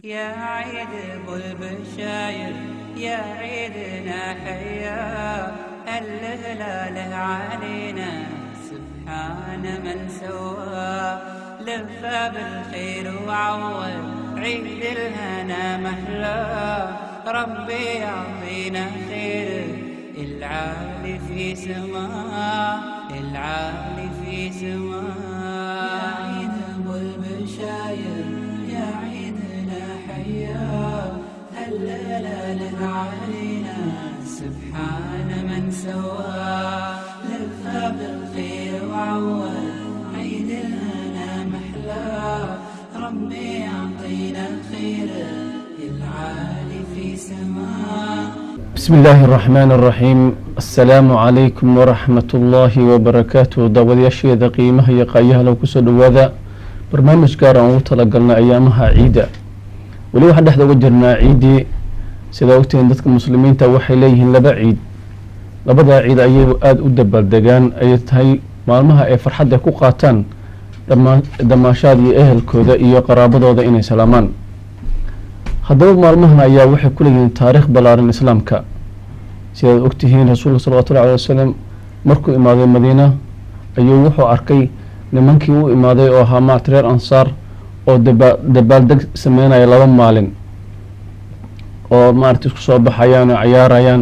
يا عيد ابو البشاير يا عيدنا حيا الهلال علينا سبحان من سوى لف بالخير وعوض عيد الهنا محلى ربي يعطينا خير العالي في سماء العالي في سماء يا عيد ابو البشاير يا عيدنا حيا الهلال علينا سبحان من سوى لف بالخير وعوض عيد الهنا محلى ربي يعطينا الخير العالي في سماء. بسم الله الرحمن الرحيم. السلام عليكم ورحمة الله وبركاته. daawadayaasheeda qiimaha iyo qaayaha lagu soo dhawaada barnaamij gaar ah oo talagalna ayaamaha ciida. wali waxaan dhexda uga jirnaa ciidii sida ogtiin dadka muslimiinta waxay leeyihiin laba ciid. labada ciid ayay aad u dabaaldegaan ay tahay maalmaha ay farxadda ku qaataan damaashaad iyo ehelkooda iyo qaraabadooda inay salaamaan. haddaba maalmahan ayaa waxay ku leeyihiin taariikh ballaaran islaamka sidaad ogtihiin rasuulka salawatullahi alayhi wasallam markuu imaaday madiina ayuu wuxuu arkay nimankii u imaaday oo ahaa maat reer ansaar oo dabaaldeg sameynaya laba maalin oo maaragtay isku soo baxayaan oo ciyaarayaan.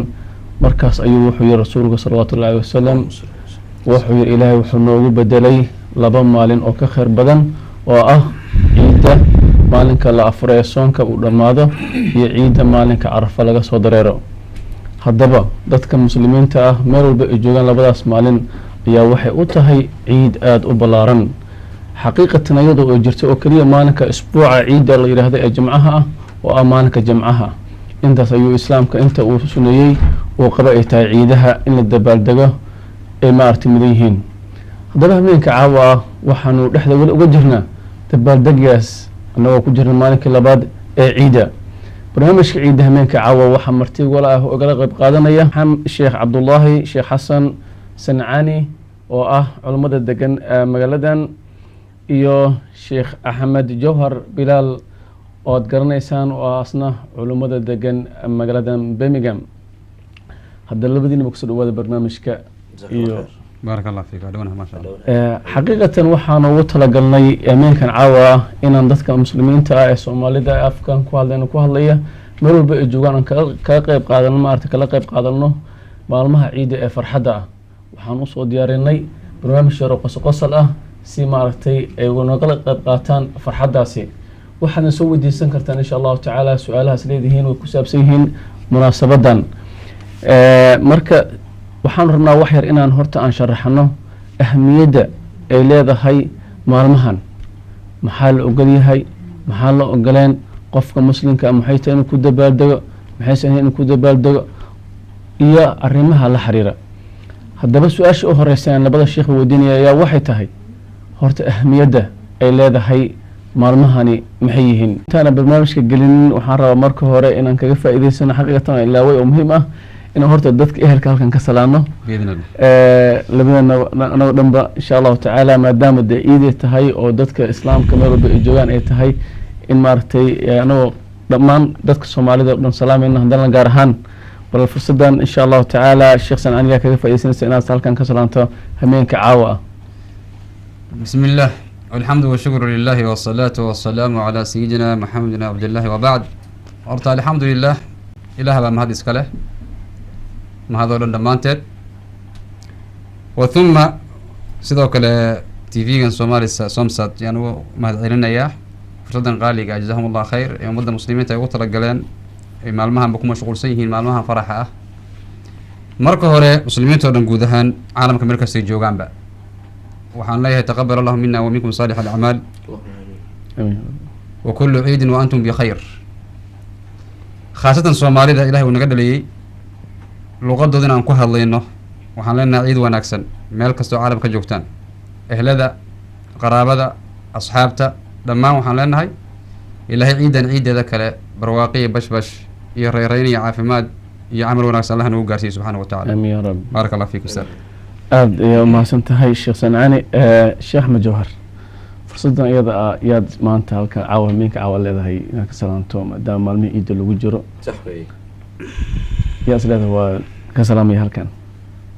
markaas ayuu wuxuu yihi rasuulka salawatullahi alayhi wasallam wuxuu yihi ilaahay wuxuu noogu bedelay laba maalin oo ka khayr badan oo ah ciidda maalinka la afuro ee soonka uu dhammaado iyo ciidda maalinka carafa laga soo dareero. haddaba dadka muslimiinta ah meel walba ay joogaan labadaas maalin ayaa waxay u tahay ciid aada u ballaaran. xaqiiqatan iyadoo ay jirto oo keliya maalinka isbuuca ciidda la yidhaahdo ee jimcaha ah oo ah maalinka jimcaha intaas ayuu islaamka inta uu suneeyey uu qaba ay tahay ciidaha in la dabaaldego ay maaragtay mudan yihiin. haddaba habeenka caawa ah waxaanu dhexda weli uga jirnaa dabaaldegyaas annagoo ku jirna maalinkii labaad ee ciida. barnaamijka ciidda habeenka caawa waxaa marti wala ah ogala qayb qaadanaya sheekh cabdullaahi sheekh xasan sancaani oo ah culummada degan magaaladan iyo sheekh axmed jawhar bilaal oo aad garanaysaan oo asna culummada degan magaaladan birmingham. hadda labadiinaba kusoo dhawaada barnaamijka iyo baarak allah fiik adwana ma sha Allah. xaqiiqatan waxaanu ugu talagalnay ameenkan caawa ah inaan dadka muslimiinta ah ee soomaalida afkan ku hadlaya meel walba ay joogaan aan kala qayb qaadano maaragtay kala qayb qaadano maalmaha ciida ee farxadda ah. waxaan usoo diyaarinay barnaamij yar oo qosol ah si maaragtay ay nagala qayb qaataan farxaddaasi. waxaadna soo weydiisan kartaan insha allahu tacaala su-aalahaas leedihiin way ku saabsan yihiin munaasabadan. marka waxaan rabnaa wax yar inaan horta aan sharaxno ahamiyadda ay leedahay maalmahan. maxaa la ogol yahay maxaa la ogoleen qofka muslimka maxay tahay inuu ku dabaaldego maxaysan ahayn inuu ku dabaaldego iyo arrimaha la xiriira. haddaba su-aasha u horeysa aan labada sheekh weydiinaya ayaa waxay tahay horta ahamiyadda ay leedahay maalmahani maxay yihiin. intaana barnaamijka gelinin waxaan rabaa marka hore inaan kaga faa'iidaysano xaqiiqatan ilaaway oo muhiim ah inaan horta dadka ehelka halkan ka salaano labadana anagoo dhanba insha allahu tacaala maadaama dee ciiday tahay oo dadka islaamka meel walba ay joogaan ay tahay in maaragtay anagoo dhammaan dadka soomaalida o dhan salaamayna haddana gaar ahaan bal fursadan insha allahu tacaala sheekh sancaani yaa kaga faa'iidaysanaysa inaad halkan ka salaanto hameenka caawa ah. bismi illah walxamdu washukru lilahi wasalaatu wasalaamu calaa sayidina maxamedin cabdillahi wabacd. horta alxamdu lilah ilaah baa mahad iska leh mahadoo dhan dhammaanteed. wa huma sidoo kale tv-gan somali somsat yaan ugu mahad celinayaa fursaddan qaaliga jazahum allah khayr ee ummadda muslimiinta ay ugu talagaleen ay maalmahanba ku mashquulsan yihiin maalmahan faraxa ah. marka hore muslimiinta oo dhan guud ahaan caalamka meel kastay joogaanba waxaan leeyahay taqabal allahu mina wa minkum saalix alacmaal wa kullu ciidin wa antum bikhayr. khaasatan soomaalida ilahay uu naga dhaliyey luqadooda in aan ku hadlayno waxaan leenahay ciid wanaagsan meel kastoo caalam ka joogtaan ehlada qaraabada asxaabta dhammaan waxaan leenahay ilaahay ciidan ciideeda kale barwaaqiya bashbash iyo reyreyn iyo caafimaad iyo camal wanaagsan allah nagu gaarsiiyo subxaana wa tacala. amiin ya rabbi. baarak allah fiikum ustaad. aada ayaa umahadsan tahay sheekh sancaani. sheekh axmed jawhar fursaddan iyada ah yaad maanta halka caawa minka caawa leedahay inaad ka salaanto maadaama maalmihii ciidda lagu jiro صح وي yaa is leedahay waa ka salaamaya halkan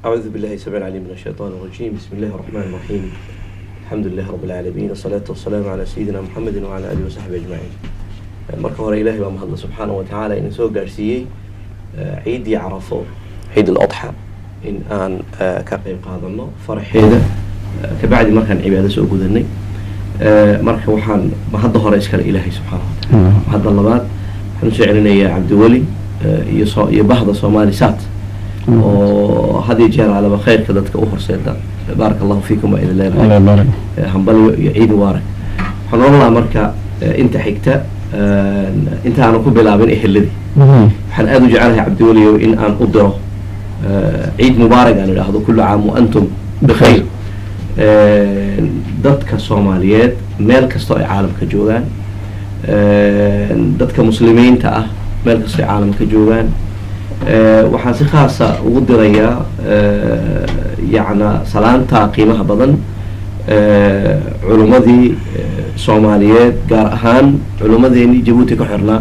أعوذ بالله السميع العليم من الشيطان الرجيم بسم الله الرحمن الرحيم الحمد لله رب العالمين والصلاة والسلام على سيدنا محمد وعلى آله وصحبه أجمعين marka hore ilaahay baa mahadla subxaana wa tacaala ina soo gaarsiiyey ciiddii carafo ciid al-adxa in aan ka qayb qaadano faraxeeda kabacdi markaan cibaado soo gudanay marka waxaan mahadda hore iskale ilaahay subxaana wa tacaala mahadda labaad waxaan usoo celinayaa cabdiweli iyo bahda soomaali saat oo had iyo jeer alaba khayrka dadka u horseeda baaraka allahu fiikum waa idin leenahay hambalyo iyo ciid mubaarak waxaan oran lahaa marka inta xigta inta aanu ku bilaabin eheladii waxaan aada u jecelahay cabdiweliyow in aan u diro ciid mubaarak aan idhaahdo kullu caam wa antum bikhayr dadka soomaaliyeed meel kastoo ay caalamka joogaan dadka muslimiinta ah meel kastoo ay caalamka joogaan waxaan si khaasa ugu dirayaa yacna salaanta qiimaha badan culummadii soomaaliyeed gaar ahaan culummadeenii jabuuti ka xirnaa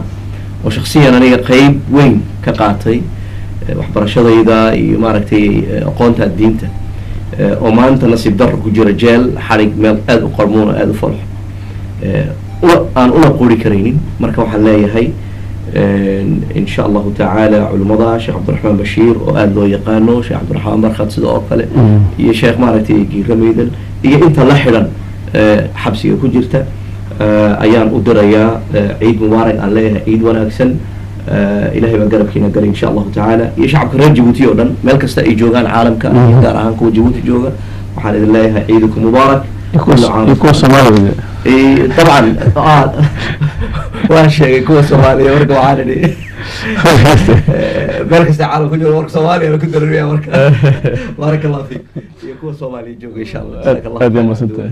oo shaksiyan aniga qeyb weyn ka qaatay waxbarashadayda iyo maaragtay aqoonta diinta oo maanta nasiib darro ku jira jeel xarig meel aada u qarmuun oo aada u folx aan una quri karaynin marka waxaan leeyahay in sha allahu tacaala culimmada sheekh cabdiraxmaan bashiir oo aada loo yaqaano sheekh cabdiraxmaan barkhad sida oo kale iyo sheekh maaragtay giira maydal iyo inta la xidhan xabsiga ku jirta ayaan u dirayaa ciid mubaarak aan leeyahay ciid wanaagsan ilahay baa garabkiina galay insha allahu tacaala iyo shacabka reer jabuuti oo dhan meel kasta ay joogaan caalamka gaar ahaan kuwa jabuuti jooga waxaan idin leeyahay ciidukum mubaarak kuwa soomaaliya طبعا waan sheegay kuwa soomaaliya marka waxaan idhi meel kasta caalam ku jiro marka soomaaliya la ku darariya marka baaraka allah fiik iyo kuwa soomaaliya jooga insha allah aad yaa mahadsantahay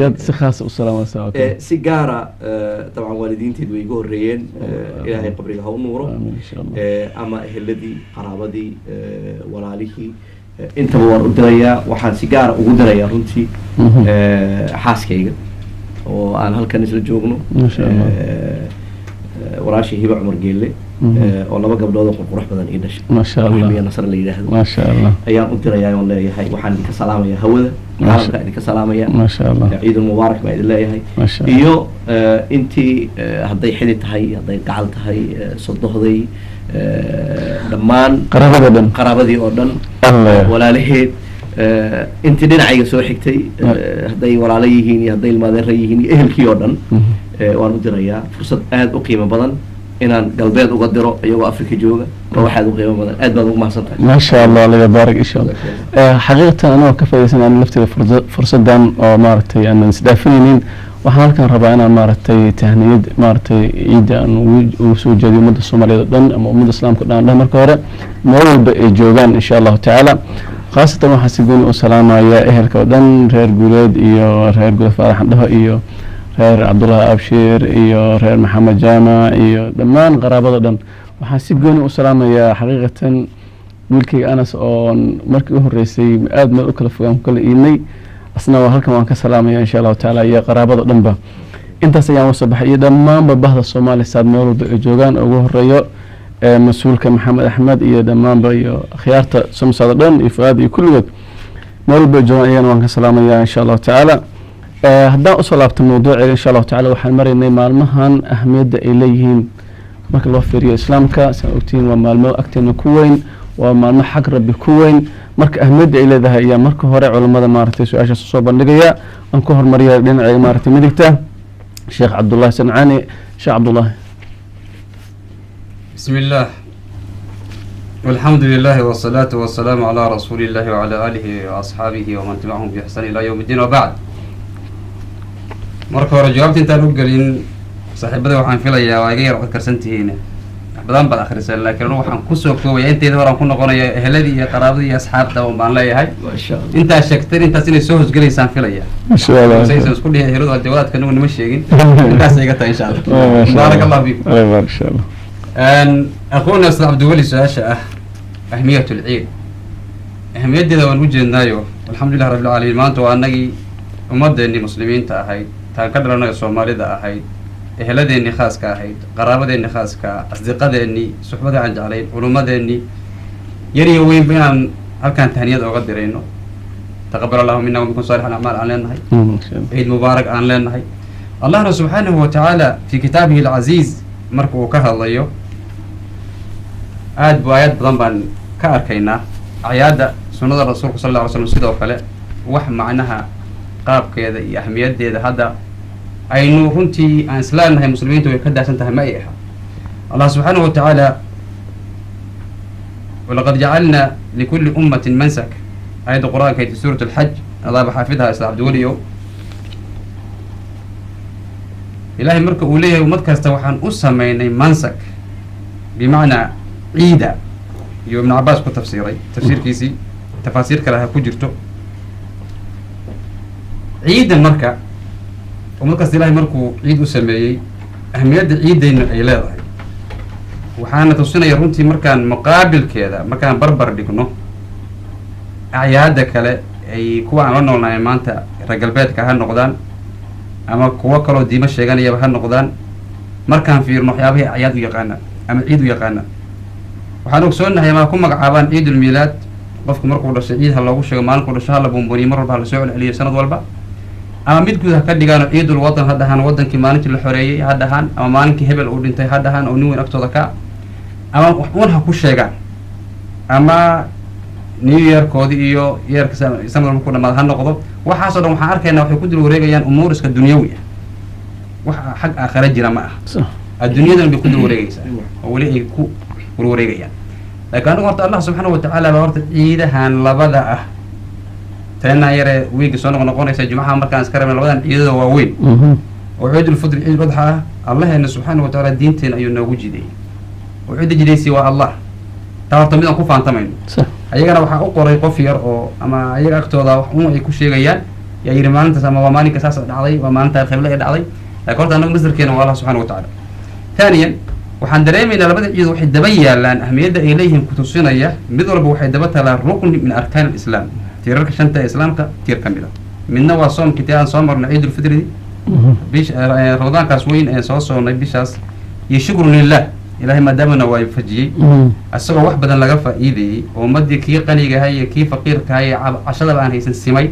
yaad si khaasa u salaamaysaa si gaara dabcan waalidiinteed way igu horreeyeen ilaahay qabriga ha u nuuro ama eheladii qaraabadii walaalihii intaba waan u dirayaa waxaan si gaara ugu dirayaa runtii xaaskayga oo aan halkan isla joogno walaashii hiba cumar geelle oo laba gabdhood oo qurqurux badan ii dhashay maasha allah miya nasr la yidhaahdo maasha allah ayaan u dirayaa oon leeyahay waxaan idinka salaamayaa hawada caalamka idinka salaamaya maasha allah ciidul mubaarak baa idin leeyahay iyo intii hadday xidi tahay hadday gacal tahay sodohday dhammaan qaraabadii oo dhan walaalaheed intii dhinacayga soo xigtay hadday walaalo yihiin iyo hadday ilmaadeera yihiin iyo ehelkii oo dhan waan u dirayaa fursad aada u qiimo badan inaan galbeed uga diro iyagoo afrika jooga waa wax aada u qiimo badan aad baad ugu mahadsantahay maasha allah laga baarak insha allah xaqiiqatan anagoo ka faa'iidaysanayna lafteeda fursaddan oo maaragtay aanan isdhaafinaynin waxaan halkan rabaa inaan maaragtay tahniyad maaragtay ciidda aan ugu soo jeediyo ummadda soomaaliyeed oo dhan ama ummadda islaamka o dhan dhan marka hore meel walba ay joogaan insha allahu tacaala khaasatan waxaan si gooni u salaamaya ehelka oo dhan reer guuleed iyo reer guule faarax andhaho iyo reer cabdullahi abshir iyo reer maxamed jaamac iyo dhammaan qaraabada dhan waxaan si gooni u salaamayaa xaqiiqatan wiilkayga anas oo markii u horreysay aada meel u kala fogaan ku kala iidnay asna waa halkan waan ka salaamaya insha allahu tacaala iyo qaraabada dhanba intaas ayaan usoo baxay iyo dhammaanba bahda soomaaliya saad meel walba ay joogaan ugu horeeyo mas-uulka maxamed axmed iyo dhammaanba iyo akhyaarta somsada dhan iyo fuaad iyo kulligood meel walba ay joogaan ayagana waan ka salaamaya insha allahu tacaala haddaan usoo laabta mawduuceeda insha allahu tacala waxaan maraynay maalmahan ahmiyadda ay leeyihiin marka loo fiiriyo islaamka saa ogtihiin waa maalmo agteena ku weyn waa maalmo xag rabbi ku weyn marka ahmiyadda ay leedahay ayaa marka hore culammada maaragtay su-aashaas soo bandhigaya aan ku hormariya dhinaceega maaragtay midigta sheekh cabdullahi sancaani sheekh cabdullahi بسم الله والحمد لله والصلاة والسلام على رسول الله وعلى آله وأصحابه ومن تبعهم بإحسان إلى يوم الدين وبعد marka hore jawaabta intaan u gelin saaxiibada waxaan filayaa waa iga yar cod karsantihiin badan baad akhriseen laakiin anu waxaan kusoo koobaya inteeda horaan ku noqonaya eheladii iyo qaraabadii iyo asxaabta un baan leeyahay intaas sheegteen intaas inay soo hosgelaysaan filaya saysan isku dhihi eheladu jawaadka anigu nima sheegin intaas iga tahay insha allah baarak allahu fiikum أخونا أستاذ عبد الولي سؤال أهمية العيد أهمية دي وان وجدنايو الحمد لله رب العالمين ما أنتوا أنجي ومدة إني مسلمين تاهي taan ka dhalanayo soomaalida ahayd eheladeennii khaaska ahayd qaraabadeennii khaaska asdiqadeennii suxbada aan jeclayn culummadeennii yar iyo weynba inaan halkaan tahniyad ooga dirayno taqabal allahu mina waminkum saalix alacmaal aan leenahay ciid mubaarak aan leenahay allahna subxaanahu watacaala fi kitaabihi alcaziiz marka uu ka hadlayo aad bu aayaad badan baan ka arkaynaa acyaadda sunnada rasuulka sal alla alay slam sidoo kale wax macnaha qaabkeeda iyo ahmiyaddeeda hadda aynu runtii aan isleenahay muslimiintu way ka daahsan tahay ma ay aha allah subxaanahu watacaala walaqad jacalna likulli ummatin mansak aayadda qur-aanka fi suurat alxaj adaaba xaafidha isla cabdiweliyo ilaahay marka uu leeyahay ummad kasta waxaan u sameynay mansak bimacnaa ciida iyo ibnu cabaas ku tafsiiray tafsiirkiisii tafaasiir kale ha ku jirto ciidan marka ummad kasta ilaahay markuu ciid u sameeyey ahmiyadda ciidayna ay leedahay waxaana tusinaya runtii markaan muqaabilkeeda markaan barbar dhigno acyaadda kale ay kuwa aan la noolnahay maanta reer galbeedka ha noqdaan ama kuwo kaloo diimo sheeganayaba ha noqdaan markaan fiirno waxyaabahay acyaad u yaqaana ama ciid u yaqaana waxaan ogsoonahay ama ku magacaabaan ciidulmiilaad qofku markuu dhashay ciid ha loogu sheego maalinkuu dhasho hala buunbuniyo mar walba ha lasoo celceliyo sanad walba ama mid guud ha ka dhigaano ciidul wadan ha dhahaan wadankii maalintii la xoreeyey ha dhahaan ama maalinkii hebel uu dhintay ha dhahaan oo nin weyn agtooda ka ama un ha ku sheegaan ama new yearkoodi iyo yeerka sanad walba ku dhamaada ha noqdo waxaasoo dhan waxaan arkaynaa waxay ku dul wareegayaan umuur iska dunyawi ah wax xag aakhira jira ma aha adduunyadan bay ku dul wareegaysaa oo weli ay ku warwareegayaan laakiin anigu horta allah subxaanahu watacaala baa horta ciidahan labada ah teenaa yaree wiiga soo noqonaysa jumcaha markaan iska rabna labadan ciidada waaweyn oo ciidulfitri ciidul adxa ah allaheena subxaanahu watacaala diinteena ayuu noogu jideeyey oo cidda jidaysi waa allah taa horta midaan ku faantamayno ayagana waxaa u qoray qof yar oo ama ayaga agtooda wax un ay ku sheegayaan yaa yidhi maalintaas ama waa maalinka saas dhacday waa maalintaa khibla ee dhacday laakiin horta annaga masdarkeena waa allah subxaanahu watacaala taaniyan waxaan dareemaynaa labada ciid waxay daba yaalaan ahmiyadda ay leeyihiin kutusinaya mid walba waxay daba taalaa rukni min arkaan alislaam tiirarka shanta ee islaamka tiir ka mid a midna waa soomkii tii aan soo marnay ciidulfitri ramadaankaas weyn ee soo soonnay bishaas iyo shukrun lilah ilahay maadaamana waa fajiyey isagoo wax badan laga faa'iidayey oo ummadii kii qanigahay iyo kii faqiirkahay ee cashadaba aan haysan simay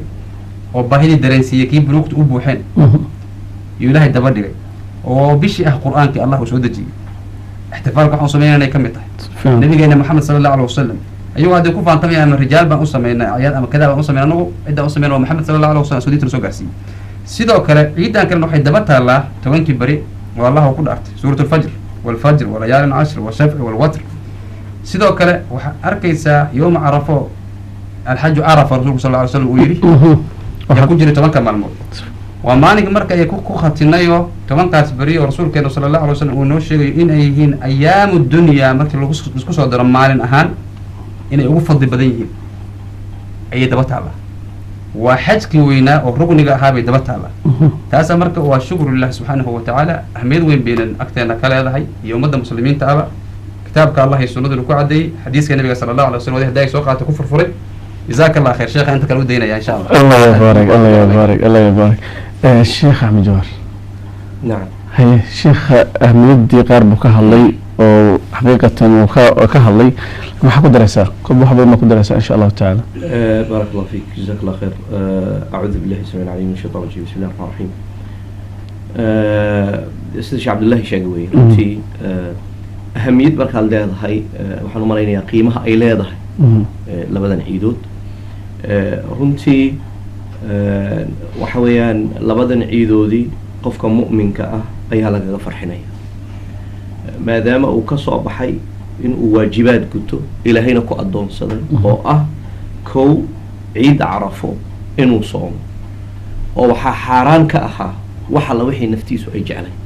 oo baahidii dareensiiyey kii bunuugta u buuxeen yuu ilaahay daba dhigay oo bishii ah qur-aankii allah uu soo dejiyey ixtifaalka waxaan sameynayna ay ka mid tahay nabigeena maxamed sala allahu alay wasalam ayagoo haddii ku faantamaya ama rijaal baan u sameynay acyaad ama kadaa baan u sameynay anagu ciddaan u sameynay waa maxamed sala allahu alay wasalam sudiintana soo gaarsiiyey sidoo kale ciidan kalena waxay daba taallaa tobankii beri oo allah uu ku dhaartay suurat alfajr والفجر وليال العشر والشفع والوتر sidoo kale waxaad arkaysaa yooma carafo alxaju carafa rasuulku sal ly slam uu yidhi waxaa ku jiray 10 maalmood waa maalinka marka ay ku khatinayo 10kaas beri oo rasuulkeena sala allahu alay wasalam uu noo sheegayo in ay yihiin ayaamu dunyaa markii laisku soo daro maalin ahaan inay ugu fadli badan yihiin ayay daba taallaa waa xajkii weynaa oo rugniga ahaa bay daba taallaa taasa marka waa shukru lillahi subxaanahu watacaala ahmiyad weyn baynan agteena ka leedahay iyo ummadda muslimiinta aba kitaabka allah iyo sunnaduna ku caddeeyey xadiiska nabiga sala allahu alay wasallam wadi hadda ay soo qaatay ku furfuray jazaaka allah khayr sheekha inta kale u daynaya insha allah الله يبارك الله يبارك الله يبارك الشيخ أحمد جوهر نعم هي شيخ أهميدي قارب كهالي وحقيقة وكهالي ما حكو درسة كل واحد ما كو درسة إن شاء الله تعالى بارك الله فيك جزاك الله خير أعوذ بالله السميع العليم من الشيطان الرجيم بسم الله الرحمن الرحيم أستاذ عبد الله شاقوي runtii أهمية marka aad leedahay waxaan u malaynayaa qiimaha ay leedahay labadan ciidood runtii waxa weeyaan labadan ciidoodii qofka mu'minka ah ayaa lagaga farxinaya maadaama uu ka soo baxay inuu waajibaad guto ilaahayna ku addoonsaday oo ah kow ciidda carafo inuu soomo oo waxaa xaaraan ka ahaa wax alla wixii naftiisu ay jeclayd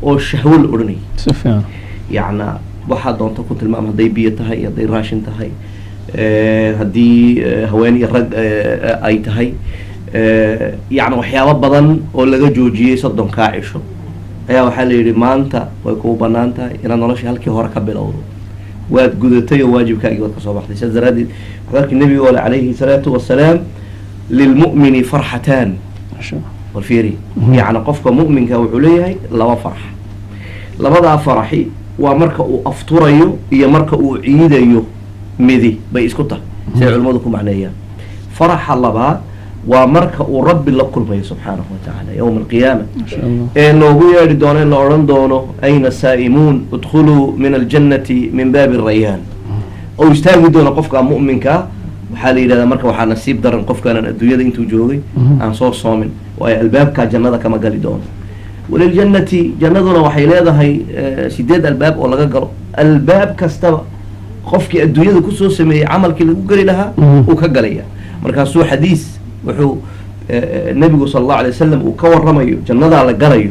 oo shahwo la odhanayay سفيان yacna waxaa doonta ku tilmaam hadday biyo tahay iyo hadday raashin tahay haddii haween iyo rag ay tahay yacni waxyaabo badan oo laga joojiyey 30 cisho ayaa waxaa la yidhi maanta way kuu bannaan tahay inaad nolosha halkii hore ka bilowdo waad gudatay oo waajibkaagii waad ka soo baxday sidaas daraaddeed waxaa arkay nebiga ole calayhi salaatu wasalaam lilmu'mini farxataan والفيري يعني قفك مؤمن كوحوليه لو فرح لبدا فرحي ومركا أفطريو هي مركا عيديو مدي بيسكتها سي علمودكم معناها فرح الله بها ومركا رب لكل سبحانه وتعالى يوم القيامة ما شاء الله إنه هو يردون إنه أرندونه أين السائمون ادخلوا من الجنة من باب الريان أو يستاهلوا دون قفك مؤمنك وحالي إذا مركا وحال نسيب درن قفك أنا الدنيا دي انتو جوغي عن صور صامن والباب كجنة كما قال دون وللجنة جنة وحيلادة هي سداد الباب ولا قرر الباب كاستوى قفك الدنيا دي كسو سمي عمل كده قري لها وكقليا مركا سو حديث وحو النبي صلى الله عليه وسلم وكور رميو جنة على قريو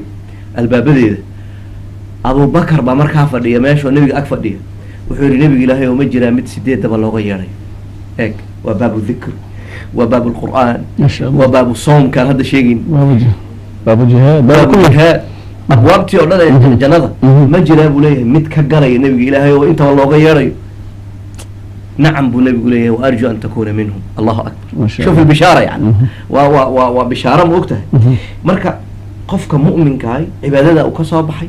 الباب دي أبو بكر بمركا فردية ماشي والنبي أكفر دي وحو النبي إلهي ومجرى مد سداد دبا غيري هيك وباب الذكر وباب القرآن ما شاء الله وباب الصوم كان هذا شيء باب جهاد باب الجهاد أبوابتي ولا جنة مجرى أبو ليه مد كقري النبي إلهي وإنت والله غيري نعم بنبي ليه وأرجو أن تكون منهم الله أكبر شوف البشارة يعني وبشارة موقتها مركا قفك مؤمن كاي عبادة وكسب بحي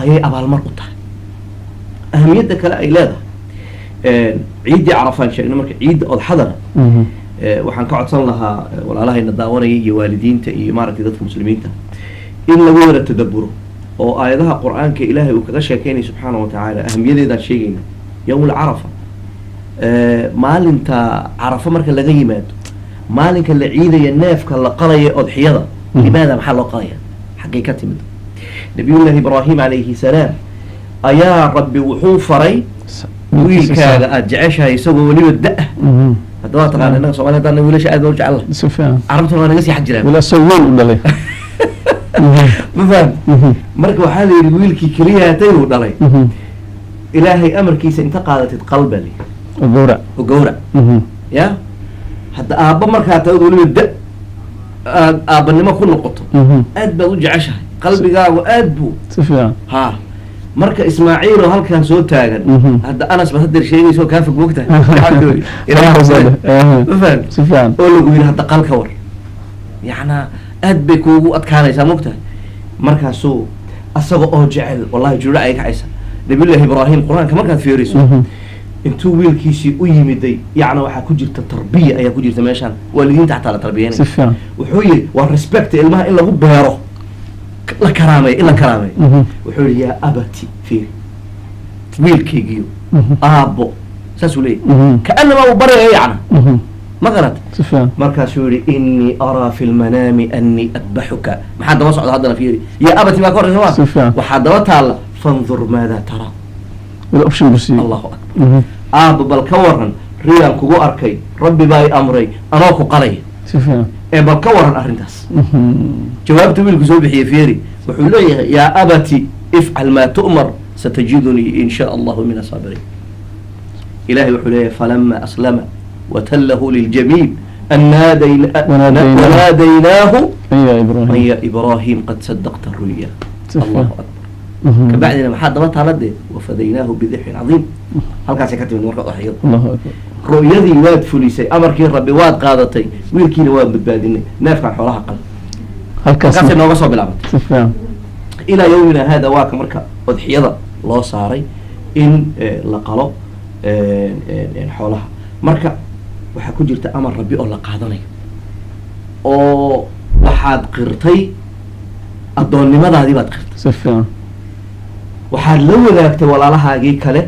أي أبا المرء أهميتك لا إلاده عيد عرفان شيء مركا عيد الحضر وحن قاعد صار لها ولا لها إن الداوري والدين تي إمارة ذات المسلمين إلا ولا تدبره أو آياتها قرآن كإلهي وكذا كيني سبحانه وتعالى أهمية ذا الشيء يوم العرفة maalinta carafa marka laga yimaado maalinka la ciidaya neefka la qalaya odxiyada limaada maxaa loo qalaya xaggay ka timid nabiyullaahi ibraahim calayhi salaam ayaa rabbi wuxuu faray wiilkaaga aada jeceshahay isagoo weliba da-ah hadda waa taqaana innaga soomaliya haddaan wiilasha aad loo jecel lahay carabtuna waa naga sii xag jiraan wila saweyn u dhalay ma faham marka waxaa la yidhi wiilkii keliya hatay uu dhalay ilaahay amarkiisa inta qaadatid qalba li وجورة يا حتى أبا مركها تقول لي بدأ أبا نما كل نقطة أدب وجع عشها قلبي جا وأدبو سفيان ها مركا إسماعيل وهل كان صوت تاجر هذا أنس بهدر شيء يسوي كان في وقتها فهم سفيان قولوا قبيل هذا قال كور يعني أدبك وأتكان يسموكته مركا سو أصغى أوجعل والله جرأ أيك عيسى نبي الله إبراهيم القرآن كمان كان في رسول intuu wiilkiisii u yimiday yacni waxaa ku jirta tarbiya ayaa ku jirta meeshaan waalidiinta xataa la tarbiyanaya wuxuu yidhi waa respect ilmaha in lagu beero la karaameeyo in la karaameeyo wuxuu yidhi yaa abati fiiri wiilkaygiyo aabbo saasuu leeyahy kaanamaa uu baryayo yacna ma garad markaasuu yidhi innii araa fi lmanaami annii adbaxuka maxaa daba socda haddana fiiri yaa abati baa ka horreysa waa waxaa daba taalla fandur maadaa taraa الأوبشن بس الله أكبر بل كورن ريال كوجو أركي ربي باي أمري أنا أكو قلي سفيان بل كورن أرنداس جوابت من الجزء بحي فيري وحلو يا أبتي افعل ما تؤمر ستجدني إن شاء الله من الصابرين إلهي وحلو فلما أسلم وتله للجميل وناديناه يا إبراهيم قد صدقت الرؤيا الله أكبر كبعدنا محد ما تعرض وفديناه بذبح عظيم هل كان سكت من ورقة ضحية الله أكبر رؤيتي واد فليسي أمر كي ربي واد قادتي ويلكي نواد بالبادني نافع حولها قل هل كان سكت إنه وصل بالعبد إلى يومنا هذا واك مركا وضحية الله صاري إن لقلو حولها مركا وحكو جرت أمر ربي أولا قادني أو وحاد قرتي الدون لماذا هذه باد قرت سفيان waxaad la wadaagtay walaalahaagii kale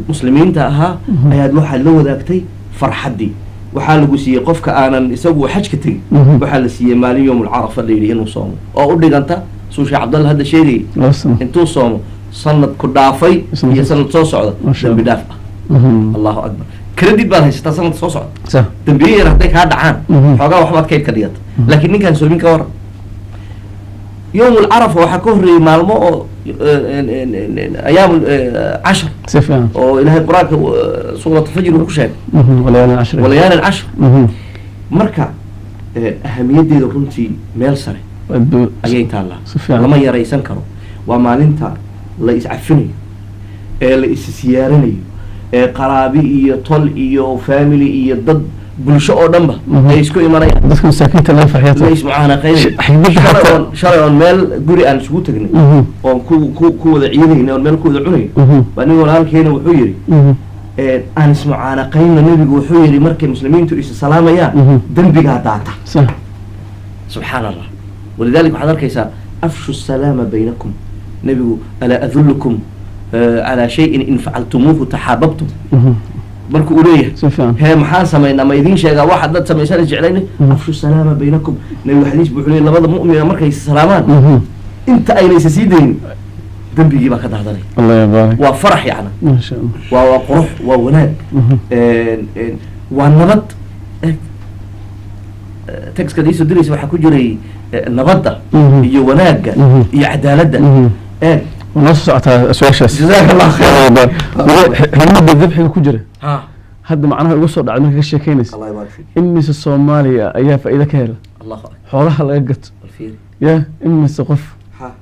muslimiinta ahaa ayaad waxaad la wadaagtay farxaddii waxaa lagu siiyey qofka aanan isagu xajka tegin waxaa la siiyey maalin yowmul carafa la yidhi inuu soomo oo u dhiganta suu sheekh cabdalla hadda sheegayay intuu soomo sanad ku dhaafay iyo sanad soo socda dambi dhaaf ah allahu akbar credit baad haysataa sanad soo socda dambiye yar hadday kaa dhacaan xoogaa waxbaad kayd ka dhigata laakiin ninkaan soomin ka waran yowmul carafa waxaa ka horreeyey maalmo oo أيام عشر سفيان أو إلهي القرآن سورة الفجر وكشاف وليالي العشر مركا أهمية دي رنتي ميلسري أيها الله لما يرى يسنكروا وما لنتا لا يسعفني لا يسيارني قرابي إيا طل إيا فاميلي إيا ضد bulsho oo dhanba ay isku imanayaan dadka masaakiinta laga farxiya la ismucaanaqaynay shalay oon meel guri aan isugu tagnay oon ku wada ciidaynay oon meel ku wada cunay baa nin walaalkeena wuxuu yidhi aan ismucaanaqayna nebigu wuxuu yidhi markay muslimiintu is salaamayaan dembigaa daata subxaan allah walidalik waxaad arkaysaa afshu salaama baynakum nebigu alaa adullukum calaa shayin in facaltumuuhu taxaababtum marka uu leeyahay hee maxaan samaynaa ma idiin sheegaa waxaad dad samaysaan jeclayna afshu salaama baynakum nebigu xadiis buu wuxuu leeyahay labada mu'mina markay is salaamaan inta ayna isa sii daynin dembigii baa ka dahdanay الله يبارك waa farax yacna ما شاء الله waa qurux waa wanaag waa nabad texka diisoo diraysa waxaa ku jiray nabadda iyo wanaagga iyo cadaaladda ونص ساعة سواشاس جزاك الله خير حمد الذبح كجرة ها هذا معناه يوصل على منك الشيء كينس الله يبارك فيك إمس الصومالية أيها فإذا كهلا الله أكبر حولها لقت الفيل يا إمس قف ها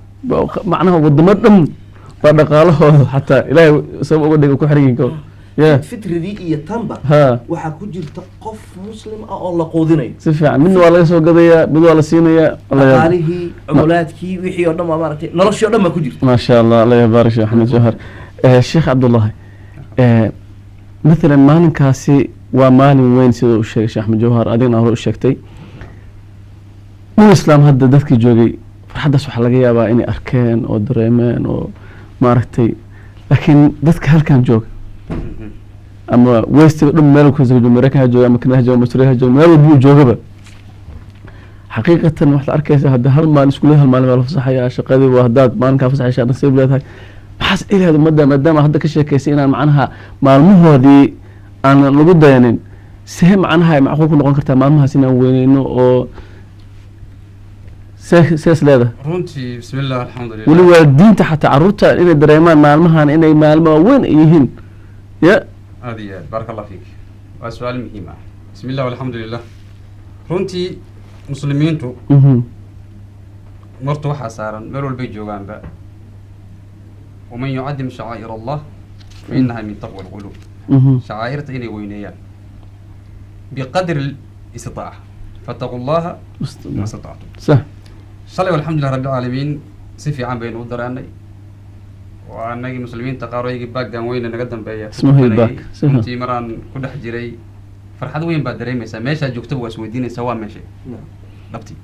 معناه بالضمن بعد قاله حتى إلهي سوى ودك كحرين كو يا الفترة دي هي تنبا ها waxaa ku jirta qof muslim ah oo la qoodinayo سفيع منه ولا يسوى قضية بدو ولا سينية الله يبارك dhaqaalihii cumulaadkii wixii oo dhan waa maaragtay noloshii oo dhan baa ku jirta ما شاء الله الله يبارك يا أحمد جوهر الشيخ عبد الله مثلا مالن كاسي ومالن وين سيدو الشيخ أحمد جوهر أدينا هو الشيختي من الإسلام هذا دتك جوجي فرحدث وحلقية بقى إني أركان أو دريمان أو ماركتي لكن دتك هل كان جوج أما ويست لما مالك زوج أمريكا جوج أما كنا جوج مصريها جوج مالو بيو جوجبه حقيقة واحد أركيس هذا هل ما نسكله هل ما نعرف صحيح شقادي وهداد ما نكاف صحيح شان نصيب له هاي بحس إلى هذا مدة ما هذا كشيء كيسين معناها معلومة هذه أنا لقد يعني سهم عنها معقول كنا قنكرتها معلومة سنة وين أو سيس هذا runtii bismi illah alxamdulilah ولو الدين تحت عروتها إن الدريمان معلومة إن معلومة وين يهين يا aada iyo aad baaraka allah fiik waa su-aal muhiim ah bismi illah alxamdulilah runtii muslimiintu marta waxaa saaran meel walbay joogaanba waman yucadim shacaa'ir allah fa inaha min taqwa alquluub shacaa'irta inay weyneeyaan biqadri istitaaca fataqu llaha ma statactum صح shalay alxamdulilah rabbi alcaalamiin si fiican baynu u daraanay waa anagii muslimiinta qaar oo iyagii baaggan weyne naga dambeeya اسمه باك runtii maraan ku dhex jiray farxad weyn baad dareemaysaa meeshaad joogtaba waa isweydiinaysaa waa meeshay dhabtii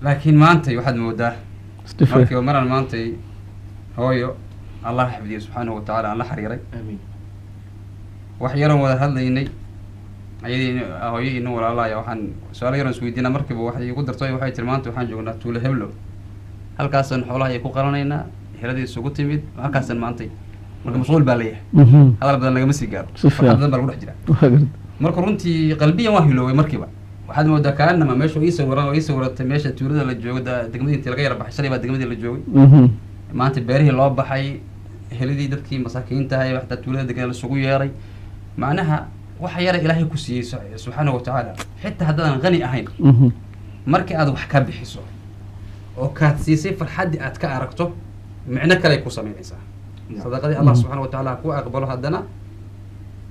laakiin maantay waxaad moodaa markii maraan maantay hooyo allah xifdiyo subxaanahu watacaala aan la xiriiray amiin wax yaroon wada hadlaynay ayadii hooyo ina walaalaya waxaan su-aalo yaroon isweydiina markiiba waxay igu dartay waxay tiri maanta waxaan joognaa tuulo heblo halkaasaan xoolaha ay ku qaranaynaa heladii isugu timid halkaasaan maantay marka mashquul baa leeyahay hadal badan lagama sii gaaro farxad badan baa lagu dhex jiraa marka runtii qalbiyan waa hilooway markiiba waxaad moodaa kaanama meesha ii sawiratay meesha tuulada la joogo degmadii intii laga yara baxay shalay baa degmadii la joogay maanta beerihii loo baxay heladii dadkii masaakiinta ahay xataa tuulada degan laisugu yeeray macnaha waxa yara ilaahay ku siiyey subxaanahu watacaala xitaa haddaadan qani ahayn markii aad wax ka bixiso oo kaad siisay farxaddii aad ka aragto micno kale ay ku samaynaysaa sadaqadii allah subxaana watacaala ku aqbalo haddana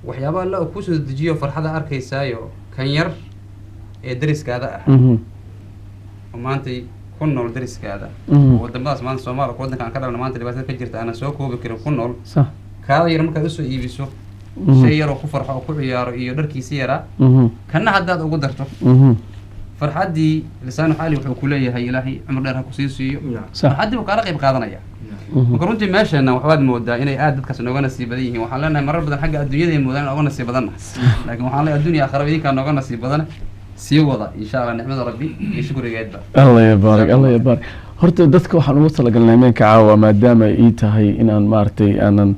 waxyaaba alla oo kusoo dejiyo farxada arkaysaayo kan yar ee dariskaada ah oo maantay ku nool dariskaada wadamadaas maanta soomaaliya waddanka aan ka dhalna maanta dhibaatada ka jirta aanan soo koobi karin ku nool kaada yar markaad usoo iibiso shay yaroo ku farxo oo ku ciyaaro iyo dharkiisi yaraa kana haddaad ugu darto farxaddii lisaanu xaali wuxuu ku leeyahay ilaahay cumar dheer ha kusii siiyo farxaddii buu kaala qayb qaadanaya marka runtii meesheenna waxbaad moodaa inay aad dadkaas nooga nasiib badan yihiin waxaan leenahay marar badan xagga adduunyada ay moodaan nooga nasiib badanna laakiin waxaan leeyahay adduunya aakhiraba idinkaa nooga nasiib badan sii wada insha allah nicmada rabbi iyo shukrigeedba الله يبارك الله يبارك horta dadka waxaan ugu talagalnay meenka caawa maadaama ay ii tahay inaan maaragtay aanan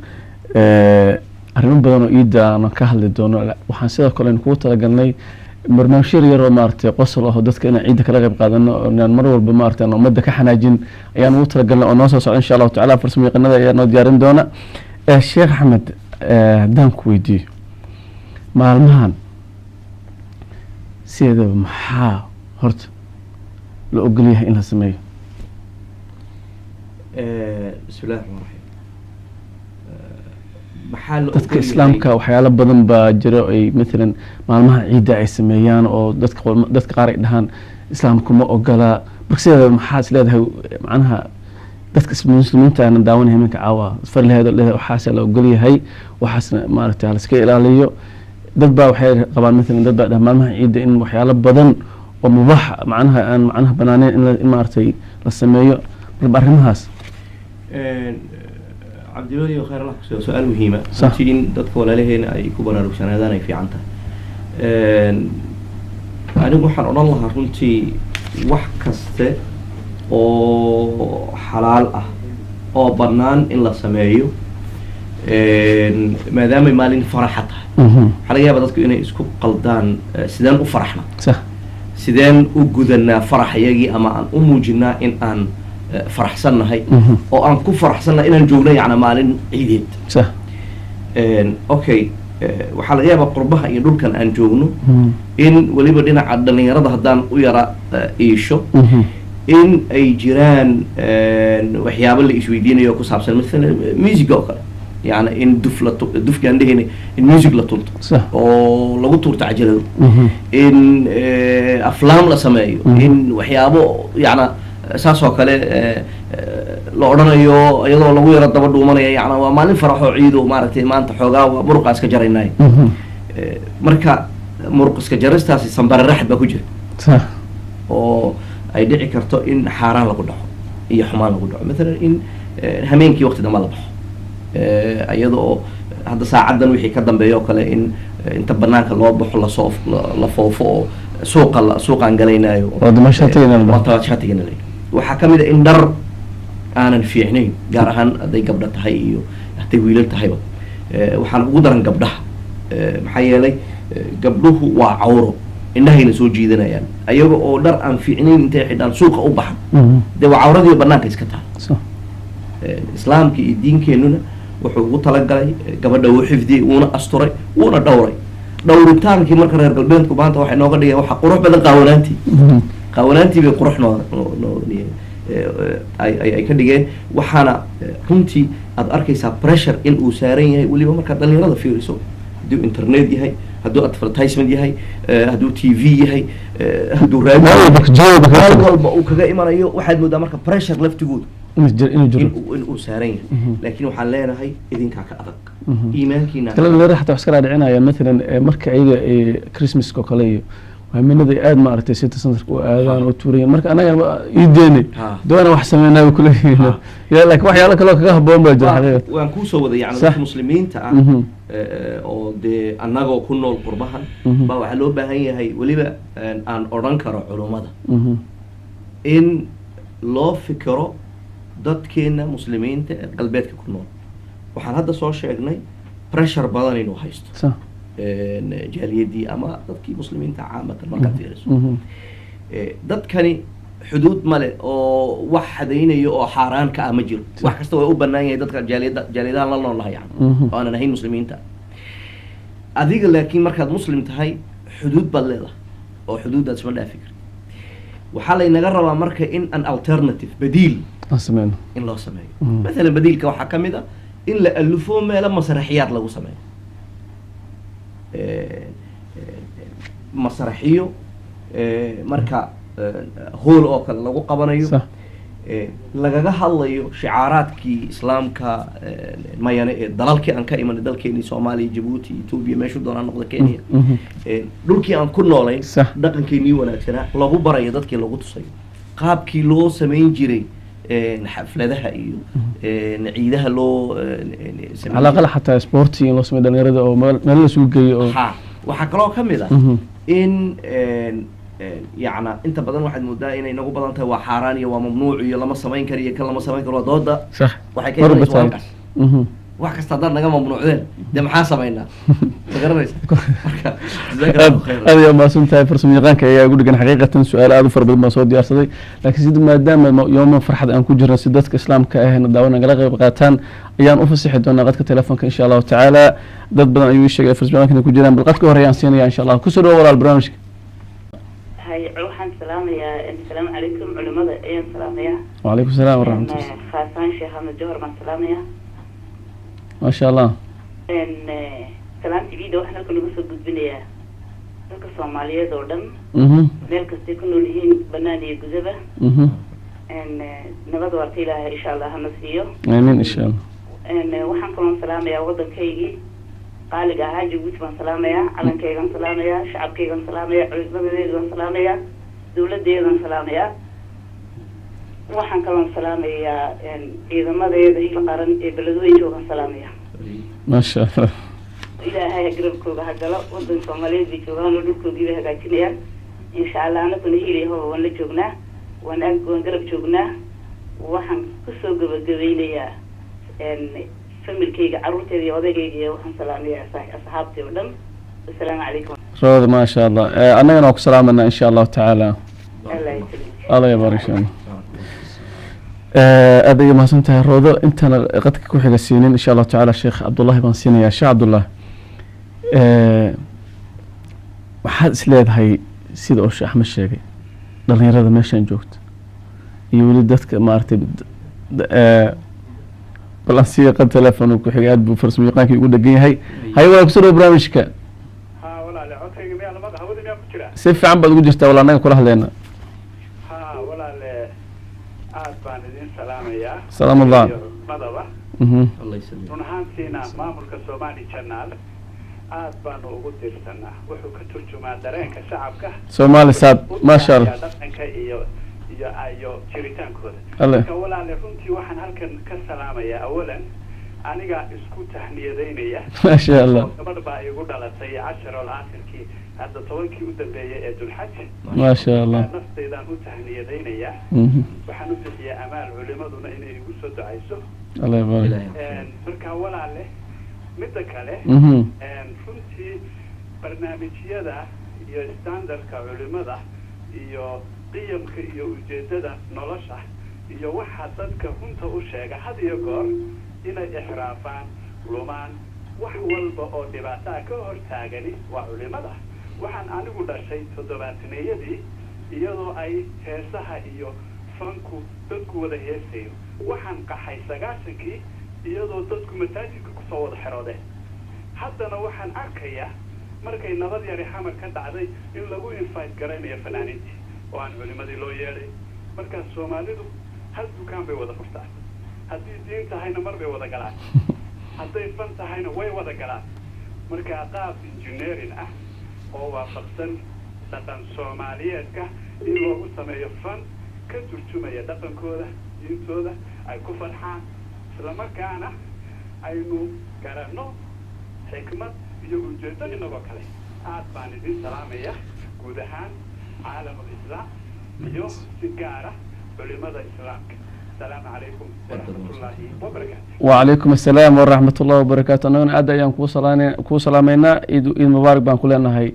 arrimo badan oo iida aanan ka hadli doono waxaan sidoo kale kugu talagalnay barnaamijyo yar oo maaragtay qosol ah oo dadka inaan ciidda kala qayb qaadano oo inaan mar walba maaragtay aan ummadda ka xanaajin ayaan ugu talagalnay oo noo soo socda insha allahu tacaala farsamo yaqaanada ayaa noo diyaarin doona sheekh axmed haddaan ku weydiiyo maalmahan sideedaba maxaa horta la ogol yahay in la sameeyo bismi illahi raxmaan raxiim maxaa la dadka ogol islaamka yahay? waxyaalo badan baa jiro ay maalan maalmaha ciidda ay sameeyaan oo dadka qaar ay dhahaan islaamku ma ogola marka maxaa is leedahay macnaha dadka muslimiinta aan daawanaya iminka caawa farleheeda leedahay waxaas la ogol yahay waxaasna maaragtay la iska ilaaliyo dad baa waxay qabaan maalan dad baa dhaha maalmaha ciidda in waxyaalo badan oo mubaax macnaha aan macnaha banaaneen in maaragtay la sameeyo marba arrimahaas cabdiweli khayr allah kusoo su-aal muhiima Sax. runtii in dadka walaalaheena ay ku baraarugsanaadaan ay fiican tahay anigu waxaan odhan lahaa runtii wax kaste oo xalaal ah oo bannaan in la sameeyo maadaamay maalin faraxa tahay waxaa laga yaabaa dadku inay isku qaldaan sideen u faraxna sax sideen u gudanaa faraxyagii ama aan u muujinaa in aan faraxsannahay oo aan ku faraxsannahay inaan joogno yacni maalin ciideed sax okay waxaa laga yaabaa qurbaha iyo dhulkan aan joogno in weliba dhinaca dhalinyarada haddaan u yara iisho in ay jiraan waxyaabo la isweydiinayo ku saabsan maalan musica oo kale yani in dufkaan dhehayna in music la tunto صح oo lagu tuurto cajalado in aflaam la sameeyo in waxyaabo yani saas oo kale la odhanayo iyadoo lagu yaro daba dhuumanaya yani waa maalin faraxoo ciido maaragtay maanta xoogaa waa muruqa iska jaraynay marka muruq iska jaristaasi sambare raxad baa ku jira صح oo ay dhici karto in xaaraan lagu dhaco iyo xumaan lagu dhaco maalan in hameenkii waqti dambe la baxo iyada oo hadda saacaddan wixii ka dambeeya oo kale in inta banaanka loo baxo lasoo la foofo oo suuqaan galaynayo shaatigana waxaa kamid a in dhar aanan fiicnayn gaar ahaan hadday gabdho tahay iyo hadday wiilal tahayba waxaan ugu daran gabdhaha maxaa yeelay gabdhuhu waa cawro indhahayna soo jiidanayaan ayaga oo dhar aan fiicnayn intay xidhaan suuqa u baxan dee waa cawradii banaanka iska taal islaamka iyo diinkeenuna wuxuu ugu talagalay gabadha uu xifdiyey wuuna asturay wuuna dhowray dhowritaankii marka reer galbeedku maanta waxay nooga dhigeen waxa qurux badan qaawanaantii bay qurux ay ka dhigeen waxaana runtii aad arkaysaa pressure in uu saaran yahay weliba markaad dhalinyarada fiiriso hadduu internet yahay hadduu advertisement yahay hadduu t v yahay hadduu raadi walba uu kaga imanayo waxaad moodaa marka pressure laftigoodu in uu saaran yahay laakiin waxaan leenahay idinkaa ka adag iimaankiina kala xataa wax iska dhaadhicinaya maalan marka ayaga christmaska oo kale iyo waaminada aad maaragtay city centerka u aadaan oo tuurayan marka anaga iideene doona wax sameynaa ku leeyihiin laakiin waxyaalo kale oo kaga habboon baa jira xaqiiqatan waan kuu soo waday yani dadka muslimiinta ah oo dee annagoo ku nool qurbahan baa waxaa loo baahan yahay weliba aan odhan karo culummada in loo fikiro dadkeena muslimiinta ee galbeedka ku nool waxaan hadda soo sheegnay pressure badan inuu haysto jaaliyadii ama dadkii muslimiinta caamatan markaad fiiriso dadkani xuduud male oo wax hadaynayo oo xaaraan ka ah ma jiro wax kasta way u banaan yahay dadka jaaliyadahan la nool lahay yani oo aanan ahayn muslimiinta adiga laakiin markaad muslim tahay xuduud baad leedahay oo xuduuddaad isma dhaafi karti waxaa laynaga rabaa marka in an alternative badiil in loo sameeyo maalan badiilka waxaa ka mid a in la alufo meelo masraxiyaad lagu sameeyo masraxiyo marka hool oo kale lagu qabanayo lagaga hadlayo shicaaraadkii islaamka mayane ee dalalkii aan ka imanay dalkeenii soomaaliya jabuuti etoobiya meeshuu doonaa noqda kenya dhulkii aan ku noolayn dhaqankeenii wanaagsanaa lagu barayo dadkii lagu tusayo qaabkii loo samayn jiray xafladaha iyo ciidaha loo على الأقل حتى سبورتي لو سمي دنيرده أو مال لسوق جي أو waxaa kaloo ka mid ah in يعني inta badan waxaad moodaa inay nagu badan tahay waa xaaraan iyo waa mamnuuc iyo lama samayn karo iyo kan lama samayn karo dooda صح waxay ka imanaysaa halkaas wax kasta haddaad naga mamnuucdeen dee maxaa samaynaa ma garanaysa marka هذا يوم ما سنتها فرصة من يقانك يا أقول لك أنا حقيقة سؤال هذا فرب ما صوت ديار صدي لكن سيد ما دام يوم فرحة أن كجرنا سيدتك إسلام كأهنا دعونا قلقة بقاتان أيام أفسح دونا قد كتلفونك إن شاء الله تعالى ضد بدنا أيوة الشيء فرصة من يقانك كجرنا بالقد كهريان سينيا إن شاء الله كسر وراء البرنامج هاي روحان سلام يا السلام عليكم علماء أيام سلام يا وعليكم السلام ورحمة الله خاصان شيخ أحمد جوهر من سلام يا ما شاء الله salaantii ciida waxaan halka lagu soo gudbinayaa dadka Soomaaliyeed oo dhan meel kasta ku nool yihiin banaan iyo gudaba nabad waarta Ilaahay insha Allah hana siiyo amiin insha Allah waxaan kaloo salaamayaa waddankaygii qaaliga ahaa Jabuuti baan salaamayaa calankaygan salaamayaa shacabkaygan salaamayaa culimadaydan salaamayaa dawladaydan salaamayaa waxaan kaloo salaamayaa ciidamadeeda iyo qaran ee beledweyne joogan salaamayaa ma sha Allah ilaahay garabkooda ha galo waddan Soomaaliyeed bay joogaan oo dhulkoodii bay hagaajinayaan insha Allah anaguna hiilayaho waan la joognaa waan garab joognaa waxaan kusoo gabagabeynayaa familkayga carruurteeda iyo odaygayga iyo waxaan salaamayaa asxaabtii oo dhan assalaamu calaykum rood ma sha Allah annagana waan ku salaamanaa insha Allah tacaala Allah yabarik insha Allah aad ay mahadsantahay roodo intana qadka ku xiga siinin insha Allah tacaala sheekh Cabdullaahi baan siinayaa sheekh Cabdullaahi waxaad isleedahay sida oo sheekh Axmed sheegay dhalinyarada meeshan joogta iyo weli dadka maartay balansiga qad telefoon ku xigay aad buu farsamo yaqaankii ugu dhagan yahay hay waa ku soo barnaamijka walaal codkayga meel lama hawada meel ku jira si fiican baad ugu jirtaa walaal anaga kula hadlayna walaal aad baan idin salaamayaa salaamallah madaba Allah yسلمك run ahaantiina maamulka Somali Channel aad baan ugu dirsanaa wuxuu ka turjumaa dareenka shacabka Somali saad ma sha Allah dhaqanka iyo jiritaankooda Allah ka walaal runtii waxaan halkan ka salaamayaa awalan aniga isku tahniyadeynaya ma sha Allah gabadh baa igu dhalatay 10 oo aakhirkii hadda 10kii u dambeeyay ee Dulxaj ma sha Allah nafteedaan u tahniyadeynaya waxaan u bixiyaa amaal culimaduna inay igu soo ducayso Allah yabarik marka walaal midda kale runtii barnaamijyada iyo standardka culimada iyo qiyamka iyo ujeedada nolosha iyo waxa dadka runta u sheega had iyo goor inay ixraafaan lumaan wax walba oo dhibaato ka hor taagani waa culimada waxaan anigu dhashay 70-yadii iyadoo ay heesaha iyo fanku dadku wada heesayo waxaan qaxay 90kii iyadoo dadku masaajidka ku soo wada xiroodeen haddana waxaan arkayaa markay nabad yari xamar ka dhacday in lagu invite garanayo fanaaniintii oo aan culimadii loo yeelay markaas Soomaalidu hal dukaan bay wada furtaan haddii diin tahayna mar bay wada galaan hadday fan tahayna way wada galaan marka qaab engineering ah oo waafaqsan dhaqan Soomaaliyeedka in loogu sameeyo fan ka turjumaya dhaqankooda diintooda ay ku farxaan isla markaana aynu garanno xikmad iyo ujeedo inagoo kale aad baan idin salaamaya guud ahaan caalamul islaam iyo si gaara culimada islaamka السلام عليكم ورحمة الله وبركاته. وعليكم السلام ورحمة الله وبركاته. أنا أدعي أن كو سلامينا إيد مبارك بان كلنا هاي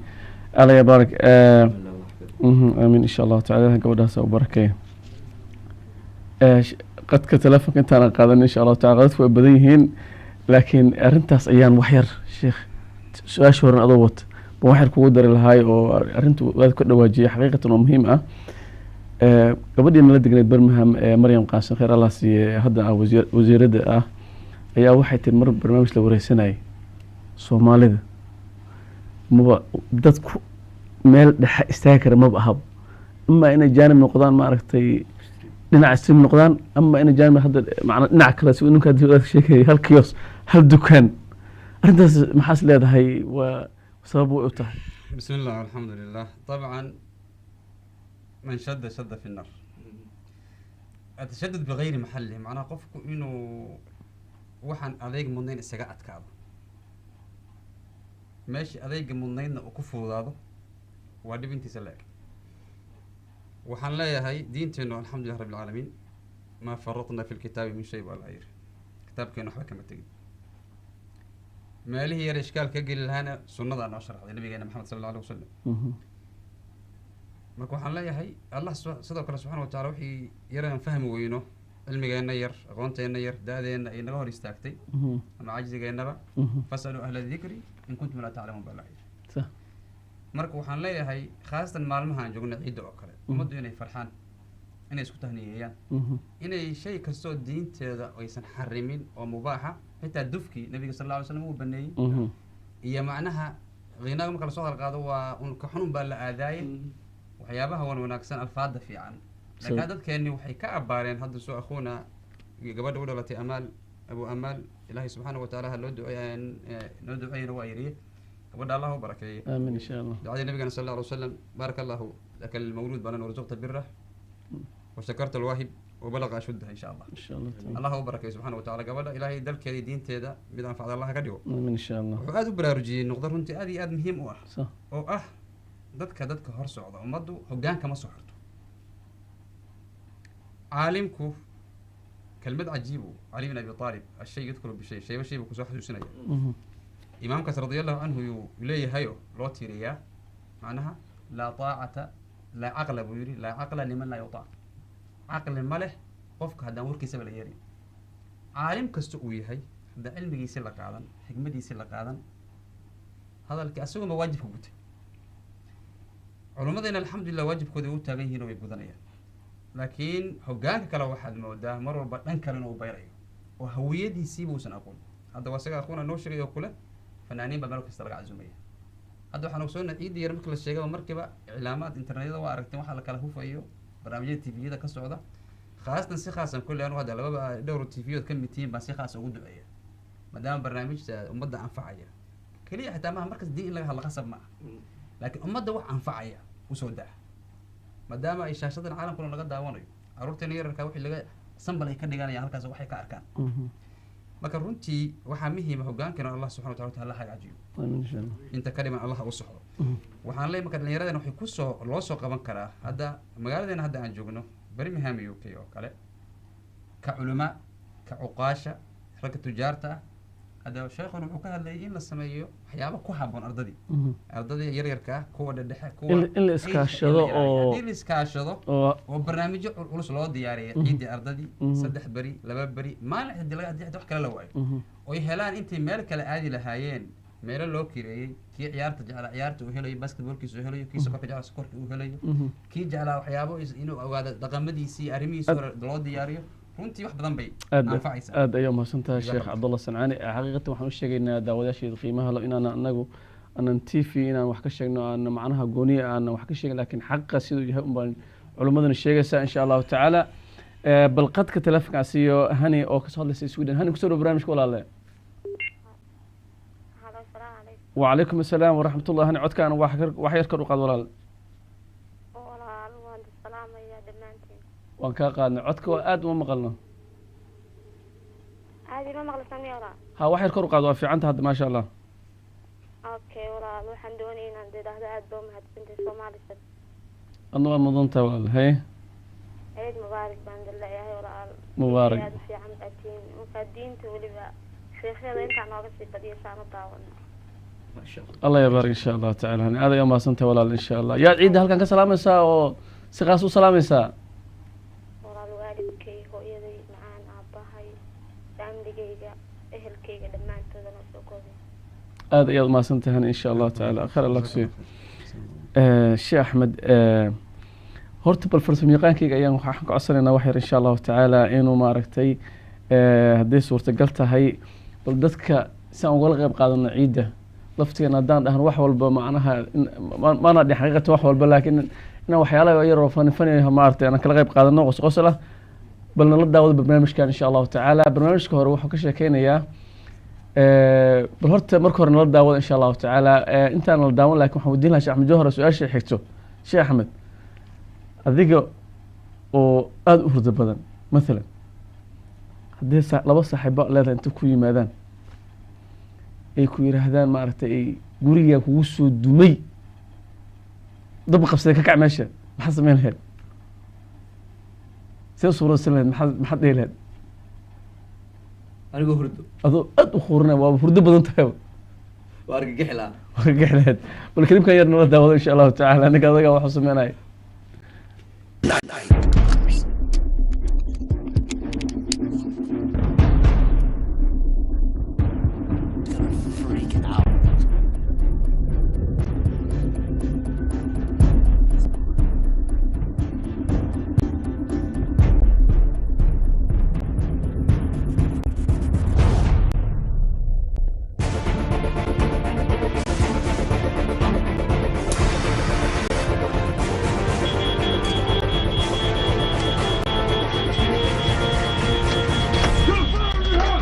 الله يبارك آمين إن شاء الله تعالى قبل هسه وبركة قد كتلفك أنت أنا قادن إن شاء الله تعالى قد بديهين لكن أرنتاس أيام وحير شيخ أشهر أضوت بوحير كودر الهاي أو أرنتو وذكر واجي حقيقة مهمة gabadhiina la degneed Birmingham Maryam Qaasim khayr Allah siiye hadda wasiirada ah ayaa waxay tir mar barnaamij la wareysanay Soomaalida maba dadku meel dhexe istaag kara maba ahab ama inay jaanib noqdaan ma aragtay dhinac sim noqdaan ama inay jaanib hadda macna dhinac kale si ninka dad sheekay hal kiyos hal dukaan arintaas maxaa leedahay waa sabab u tahay bismillah alhamdulillah طبعا من شد في النار التشدد بغير محله معناه قفك إنه وحن أذيق منين السجاعة كعبة ماشي أذيق منين وكفوا هذا وعدي بنتي سلاك وحن لا هاي دينتنا الحمد لله رب العالمين ما فرطنا في الكتاب من شيء ولا غير كتاب كانوا حبك كما تجد ما لي هي الإشكال كجل هنا سنة أنا أشرح النبي محمد صلى الله عليه وسلم marka waxaan leeyahay Allah sidoo kale subhanahu wa ta'ala wixii yaraan fahmi weyno cilmigeena yar aqoonteena yar daadeena ay naga hor istaagtay ama ajzigeennaba fasalu ahla dhikri in kuntum la ta'lamun billahi marka waxaan leeyahay khaasatan maalmahan joogna ciid oo kale umadu inay farxaan inay isku tahniyeeyaan Mhm. inay shay kastoo diinteeda aysan xarimin oo mubaaxa xitaa dufkii nabiga sal alla alay slam uu baneeyey Mhm. iyo macnaha qiinaaga marka lasoo halqaado waa unka xunun baa la aadaayay waxyaabaha wan wanaagsan alfaada fiican laakiin dadkeenni waxay ka abaareen hadda soo akhuuna gabadha u dhalatay amaal abu amaal ilaahay subxaana watacaala ha loo duceeya noo duceeyana waa yiriye gabadha allah u barakeeye aamin insha allah ducadii nabigana sal alla alay wasalam baaraka allahu laka lilmawluud balan warzuqta birah washakarta alwaahib wabalaqa ashuddaha insha allah insha allah taala. allah u barakeeye subxaana watacaala gabadha ilaahay dalkeeda iyo diinteeda mid anfacda allah ka dhigo aamin insha allah wuxuu aada u baraarujiyey noqdo runtii aad iyo aad muhiim u ah صح oo ah dadka hor socda ummaddu hoggaanka ma soo xirto caalimku kelmad cajiibu cali bin abi aalib ashay yudkuru bishay shayba shay buu kusoo xasuusinaya Mhm. imaamkaas radia allahu canhu yuu leeyahayo loo tiiriyaa macnaha laa taacata laa caqla buu yidhi laa caqla liman laa yutaac caqli ma leh qofka haddaan warkiisaba la yeerin caalim kasta uu yahay haddaan cilmigiisi la qaadan xikmadiisi la qaadan hadalkii asaguma waajibka gutay culummadayna alxamdulilah waajibkooda u taagan yihiin oo way gudanayaan laakiin hoggaanka kale waxaad moodaa mar walba dhan kale inuu bayrayo oo hawiyadiisiiba uusan aqoon hadda waa isaga akhuuna noo sheegay oo kule fanaaniin baa meel kasta laga cazumaya hadda waxaan ogsoona ciidii yar marka la sheegaba markiiba iclaamaad internetyada waa aragteen waxaa la kala hufayo barnaamijyada tviyada ka socda khaasatan si khaasan kulle anu hadda lababa dhowr tvyood ka mid tihiin baan si khaasa ugu duceeya maadaama barnaamijta ummadda anfacaya keliya xitaa maaha markas diin in laga hadla qasab ma ah laakiin ummadda wax anfacaya usoo daa maadaama ay shaashadan caalamkuna laga daawanayo caruurteena yararkaa wixii laga sambal ay ka dhiganayaan halkaas waxay ka arkaan Mhm. marka runtii waxaa muhiima hogaankana allah subxana wataala taala hagaajiyo aamin insha allah inta ka dhiman allah u soxdo Mhm. waxaan leeyahay marka dhallinyaradana waxay kusoo loo soo qaban karaa hadda magaaladeena hadda aan joogno birmingham u k oo kale ka culamaa ka cuqaasha ragga tujaarta ah hadda sheekhuna wuxuu ka hadlayay in la sameeyo waxyaabo ku habboon ardadii Mhm. ardadii yaryarka ah kuwa dhedhexe kuwa in la iskaashado oo haddii la iskaashado oo oo barnaamijyo culus loo diyaariya Mhm. ciiddii ardadii Mhm. 3 beri 2 beri maalin haddii wax kale la waayo Mhm. oy helaan intay meel kale aadi lahaayeen meelo loo kireeyey kii ciyaarta jeclaa ciyaarta uu helayo basketballkiisa uu helayo kii sokorka jeclaa sokorka uu helayo Mhm. kii jeclaa waxyaabo inuu ogaado dhaqamadiisii iyo arrimihiisi hore loo diyaariyo runtii wax badan bay aad anfacaysaa aad ayaa umahadsan tahay Jazaak sheekh Allah. cabdullah sancaani xaqiiqatan waxaan u sheegaynaa daawadayaasheeda qiimaha lo inaan anagu aanan t v inaan wax ka sheegno aan macnaha gooniya aanan wax ka sheegin laakiin xaqa siduu yahay unbaan culimmaduna sheegaysaa insha allahu tacaala bal qadka telefonkaas iyo hani oo kasoo hadlaysa sweden hani kusoo dhow barnaamijka walaale Halo, salaam calaykum. وعليكم السلام ورحمة الله هني عدكان wax yar kor u qaad walaal Walaal waan salaamayaa dhammaantiin. waan kaa qaadnay codka waa aad uma maqalno Caadi ma maqlasan walaal. ha wax yar kor u qaad waa fiicanta hadda maasha allah Okay, walaal waxaan doonayaa inaan idhaahdo aad baa mahadsantahay Soomaalida. adna waa mudanta walaal haye Eid mubaarak baan leeyahay walaal. Mubaarak. Aad fiican baatiin. Marka diinta waliba sheekhyada inta nooga sii badiyo saan u daawan. ما شاء الله الله يبارك إن شاء الله تعالى هني هذا يوم ما سنت ولا إن شاء الله يا عيد هل كان كسلام يسا أو سقاس وسلام يسا Walaal waalidkay hooyaday macaan aabahay familygayga ehelkayga dhammaantoodana waa soo koobay. هذا يوم ما سنت هني إن شاء الله تعالى خير الله كسي شيخ أحمد هرت بالفرصة يقانك أيام وحق عصرنا وحير إن شاء الله تعالى إنه ما ركتي هدي صورة قلتها هي بلدتك سأقول غيب قادنا عيدة laftigeena haddaan dhahan wax walba macnaha maana dhi xaqiiqata wax walba laakiin inaan waxyaalaha yaroo fanifanayaha maaragtay aanan kala qayb qaadano qosqosol ah bal nala daawada barnaamijkan insha allahu tacaala barnaamijka hore wuxuu ka sheekeynayaa bal horta marka hore nala daawada insha allahu tacaala intaan nala daawan laakiin waxaan weydiin lahaa sheekh axmed jawhar su-aasha xigto sheekh axmed adiga oo aada u hurdo badan mathalan haddii laba saaxiibo leedahay inta ku yimaadaan ay ku yiraahdaan maaragtay ay gurigaa kugu soo dumay dab qabsaday ka kac meesha maxaad samayn lahayd see suuradsan lahayd maxaad dhihi lahayd anigoo hurdo adoo aada u quurinaya waaba hurdo badan tahay waa argagixi lahaa waa ka gaxi lahayd bal kalimkan yar nala daawado insha allahu tacaala aniga adaga waxu sameynaya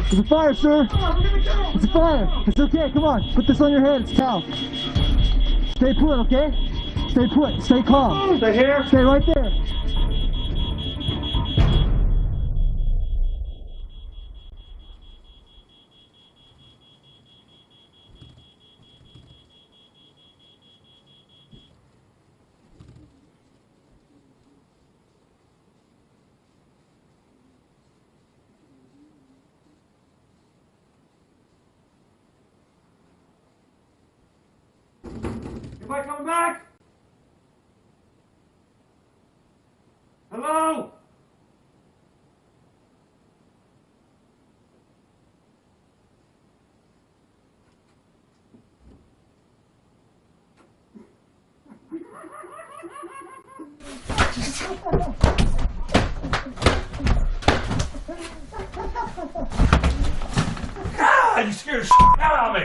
It's a fire, sir. It's a fire. It's okay. Come on. Put this on your head. It's towel. Stay put, okay? Stay put. Stay calm. Stay here. Stay right there. Anybody coming back? Hello? God, you scared the shit out of me!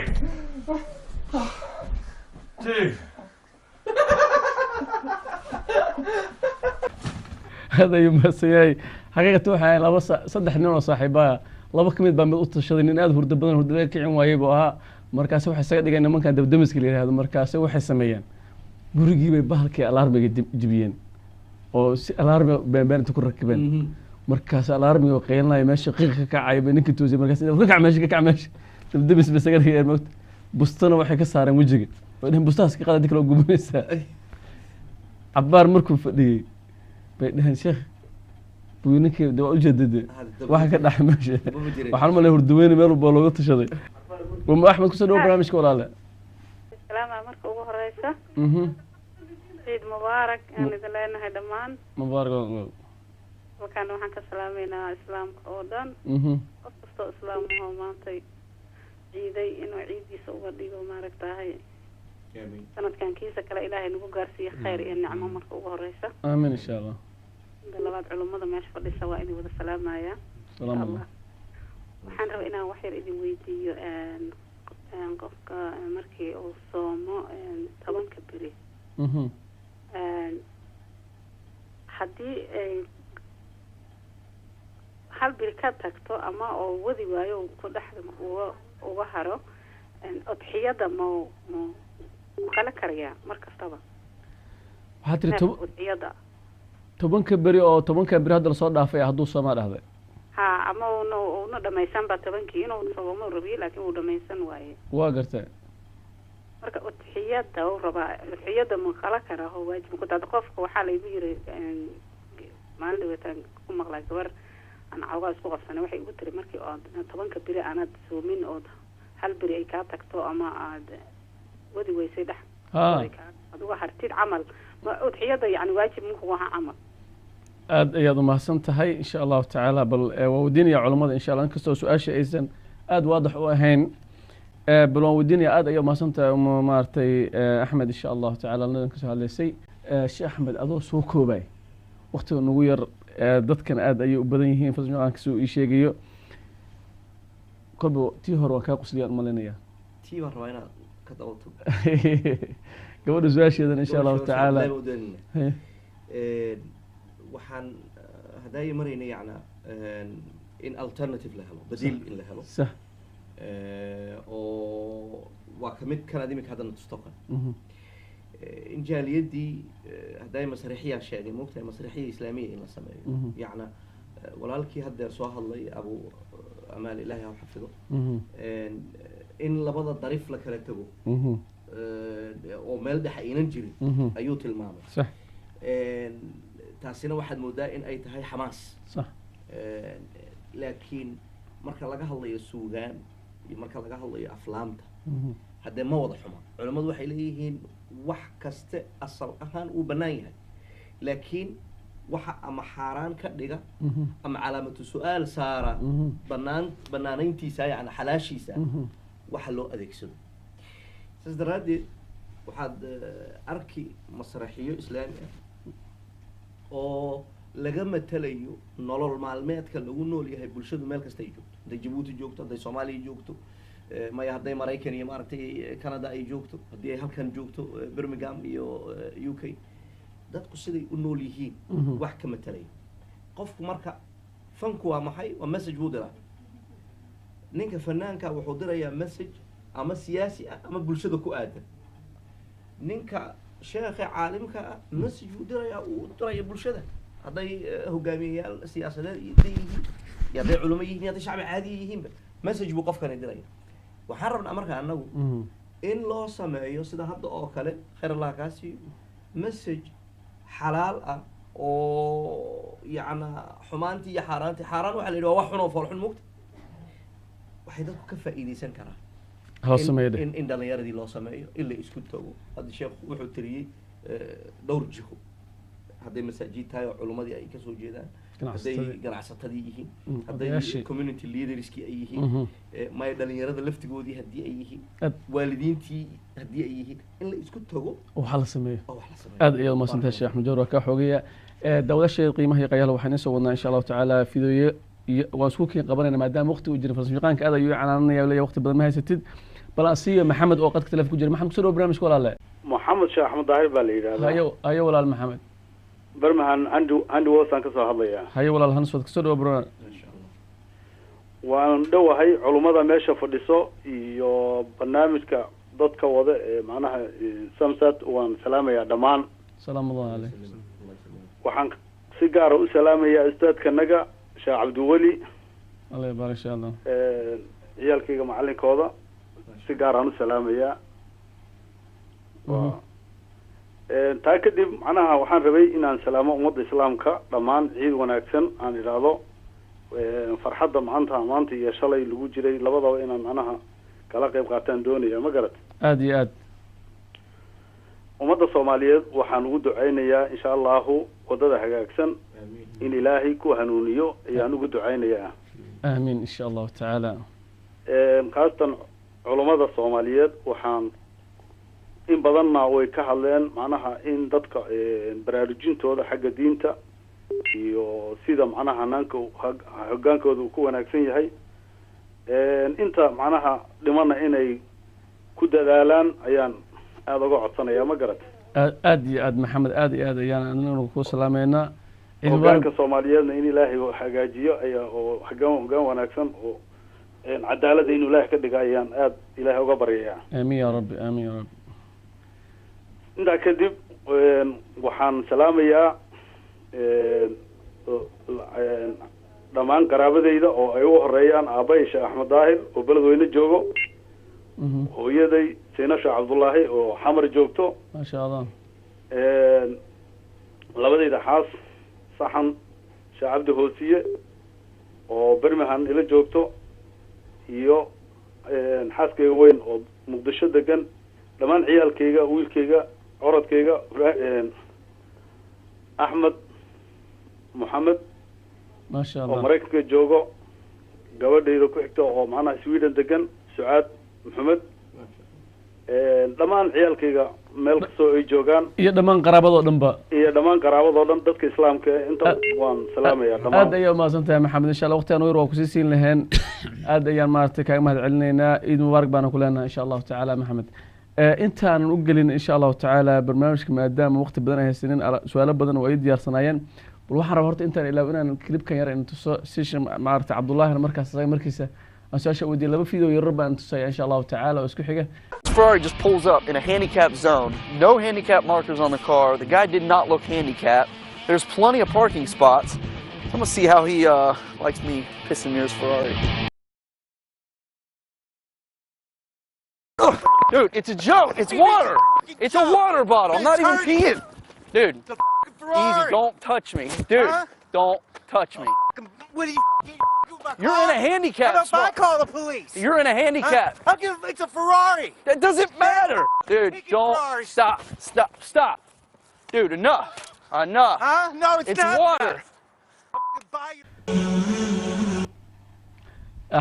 Dude. هذا يمسيي حقيقة waxay laba saddex nin oo saaxiibaa laba kamid baa mid u tashaday nin aad hurdo badan hurdada kicin waayay buu ahaa markaas waxay isaga dhigeen nimankan dabdamiska la yiraahdo markaas waxay sameeyeen gurigii bay bahalkii alarmiga jibiyeen oo si alarmi been ku rakibeen markaas alarmiga qeynay meesha qiiq ka kacay ninka toosay markaas rakac meesha ka kacay meesha dabdamis ba isaga dhigeen moogta bustana waxay ka saareen wajiga wadin bustaas ka qaday kala gubanaysa abbaar markuu fadhiyay بين شيخ بوينك دوا جدد واحد كده حماشه وحنا ما هردوين ماله بالو تشدي وما احمد كسدو برنامجك ولا لا السلام عليكم ugu horeysa ciid mubaarak aan idin leenahay dhamaan mubaarak waxaan ka salaameynaa islaamka oo dhan qof kasta islaam oo maantay ciiday inuu ciidiisa uga dhigo maaragtahay sanadkan kiisa kale ilaahay nagu gaarsiiyo khayr iyo nicmo marka ugu horeysa aamin insha Allah labaad culimada meesha fadhisa waa idin wada salaamaya salaam waxaan rabaa inaan wax yar idin weydiiyo qofka markii uu soomo 10 beri haddii ay hal beri ka tagto ama oo wadi waayo ku dhaxda uga haro udxiyada ma kala kariyaa markastaba waxaa tiri tobanka beri oo tobanka beri hadda lasoo dhaafay hadduu soomaa dhahday ha ama uuna dhamaysan ba tobankii inuu soomo rabiyo laakiin uu dhamaysan waaye waa gartay marka udxiyada uu rabaa udxiyada ma kala karaa oo waajib ku dad qofka waxaa la igu yiri maalin dhawaatan ku maqlay gabar aan cawga isku qabsanay waxay igu tiri markii oo tobanka beri aanad soomin oo hal beri ay ka tagto ama aad ودي ويسيدح أدوها هرتيد عمل وضحية يعني واجب منك وها عمل aad ayaad u mahadsan tahay insha allahu tacaala bal waa weydiinaya culamada insha allah inkastoo su-aasha aysan aada waadax u ahayn bal waan weydiinaya aad ayaad umahadsan tahay maaragtay axmed insha allahu tacaala nadan kasoo hadlaysay sheekh axmed adoo soo koobay waqtiga nagu yar dadkan aad ayay u badan yihiin fasmicaan kasoo ii sheegayo kolba tii hore waan kaa qusliyaan umalinaya tii baan rabaa inaad ka dabato gabadha su-aasheedan insha allahu tacaala waxaan hadaayi marayna yacna in alternative la helo badiil in la helo صح oo waa kamid kan imika haddana tusto kale in jaaliyadii hadaayi masrixiyaa sheegay moogtahay masrixiya islaamiya in la sameeyo yacna walaalkii haddeer soo hadlay abu amaal ilaahi ha xafido in labada dariif la kala tago oo meel dhex aynan jirin ayuu tilmaamay صح taasina waxaad moodaa in ay tahay xamaas صح laakiin marka laga hadlayo suugaan iyo marka laga hadlayo aflaamta haddee ma wada xuma culimmadu waxay leeyihiin wax kaste asal ahaan uu bannaan yahay laakiin waxa ama xaaraan ka dhiga ama calaamatu su-aal saara bannaanayntiisa yani xalaashiisa waxa loo adeegsado saas daraaddeed waxaad arki masraxiyo islaami ah oo laga matalayo nolol maalmeedka lagu nool yahay bulshadu meel kasta ay joogto hadday jabuuti joogto hadday soomaaliya joogto maya hadday maraykan iyo maaragtay canada ay joogto haddii ay halkan joogto birmingham iyo u k dadku siday u nool yihiin wax ka matalaya qofku marka fanku waa maxay waa message buu diraa ninka fanaanka wuxuu dirayaa message ama siyaasi ah ama bulshada ku aadan ninka sheekha caalimka ah message uu diraya bulshada hadday hogaamiyayaal siyaasadeed yihiin iyo hadday culamo yihiin hadday shacbi caadi yihiinba message buu qofkani diraya waxaan rabnaa marka anagu in loo sameeyo sida hadda oo kale khayr allah kaa siiyo message xalaal ah oo yacna xumaantii iyo xaaraantii xaaraan waxaa la yidhi waa wax xun oo fool xun mugta waxay dadku ka faa'iidaysan karaan in dhalinyaradii loo sameeyo in la isku tago hadda sheekhu wuxuu tiriyey dhowr jiho hadday masaajid tahay oo culummadii ay kasoo jeedaan hadday ganacsatadii yihiin hadday community leaderskii ay yihiin maya dhalinyarada laftigoodii haddii ay yihiin waalidiintii haddii ay yihiin in la isku tago waxa la sameeyo aad ayaad umahadsantahay sheekh axmed jawhar waa kaa xoogaya dawladasheeda qiimaha iyo qayaalaha waxaan isoo wadnaa insha allahu tacaala fideoye waan isku keen qabanayna maadaama waqti uu jira farsamyaqaanka aad ayuu canaananaya leeyahay waqti badan ma haysatid bal asiya maxamed oo qadka telefoon ku jira maxamed kusoo dhawo barnaamijka walaale maxamed sheekh axmed daahir baa la yidhahdaa hayo walaal maxamed barmahan andwosaan kasoo hadlayaa hayo walaal hanswad kasoo dhawo barnaamij waan dhowahay culummada meesha fadhiso iyo barnaamijka dadka wada ee macnaha samsat waan salaamayaa dhammaan salaamullahi caleyh waxaan si gaara u salaamayaa ustaadkanaga sheekh cabdiweli alla yabaarak insha allah ciyaalkayga macalinkooda si gaaraan u salaamayaa taa kadib macnaha waxaan rabay inaan salaamo ummadda islaamka dhammaan ciid wanaagsan aan idhaahdo farxadda maanta iyo shalay lagu jiray labadaba inaan macnaha kala qayb qaataan doonaya ma garat aada iyo aad ummadda soomaaliyeed waxaan ugu ducaynayaa insha allahu wadada hagaagsan in ilaahay ku hanuuniyo ayaan ugu ducaynayaa aamiin insha allahu tacaala khaasatan culummada soomaaliyeed waxaan in badanna way ka hadleen macnaha in dadka baraarujintooda xagga diinta iyo sida macnaha hanaanka hogaankooda uu ku wanaagsan yahay inta macnaha dhimana inay ku dadaalaan ayaan aada uga codsanayaa ma garat aada iyo aad maxamed aada iyo aad ayaan anagu ku salaameynaa hogaanka soomaaliyeedna in ilaahay hagaajiyo ayaa oo hogaan wanaagsan oo cadaalada inuu ilaahay ka dhiga ayaan aada ilaahay uga baryayaa aamin ya rabbi aamin ya rabbi intaa kadib waxaan salaamayaa dhammaan qaraabadayda oo ay u horeeyaan aabbahay sheekh axmed daahir oo beledweyne joogo hooyaday siina sheekh cabdullaahi oo xamar joogto maasha allah labadayda xaas saxan sheekh cabdi hoosiye oo bermahan ila joogto iyo xaaskayga weyn oo muqdisho degan dhammaan ciyaalkayga wiilkayga corodkayga axmed moxamed maasha allah oo maraykanka joogo gabadhayda ku xigta oo macnaha sweden degan sucaad maxamed dhammaan ciyaalkayga meel kastoo ay joogaan iyo dhammaan qaraabadoo dhan ba iyo dhammaan qaraabadoo dhan dadka islaamka inta waan salaamaya dhammaan aad ayaa umahadsan tahay maxamed insha allah waqtigaan yar waa kusii siin laheen aad ayaan maaragtay kaaga mahad celinaynaa ciid mubaarak baana ku leenahay insha allahu tacaala maxamed intaanan u gelin insha allahu tacaala barnaamijka maadaama waqti badan ay haysanin su-aalo badan oo ay diyaarsanaayeen bal waxaan rabaa horta intaan ilaaw inaan clipkan yar in tuso si maaragtay cabdullaahina markaas isaga markiisa aan su-aasha weydiiyay laba video yarar baan tusaya insha allahu tacaala oo isku xiga Ferrari just pulls up in a handicap zone. No handicap markers on the car. The guy did not look handicapped. There's plenty of parking spots. I'm gonna see how he likes me pissing near his Ferrari. Dude, it's a joke. It's water. It's a water bottle. I'm not even peeing. Dude, easy. Don't touch me. Dude, don't touch me. What do you? You're in a handicap How about spot. I call the police? You're in a handicap. How can it's a Ferrari? That doesn't matter. Dude, don't stop. Dude, enough. Enough. Huh? No, it's not. water.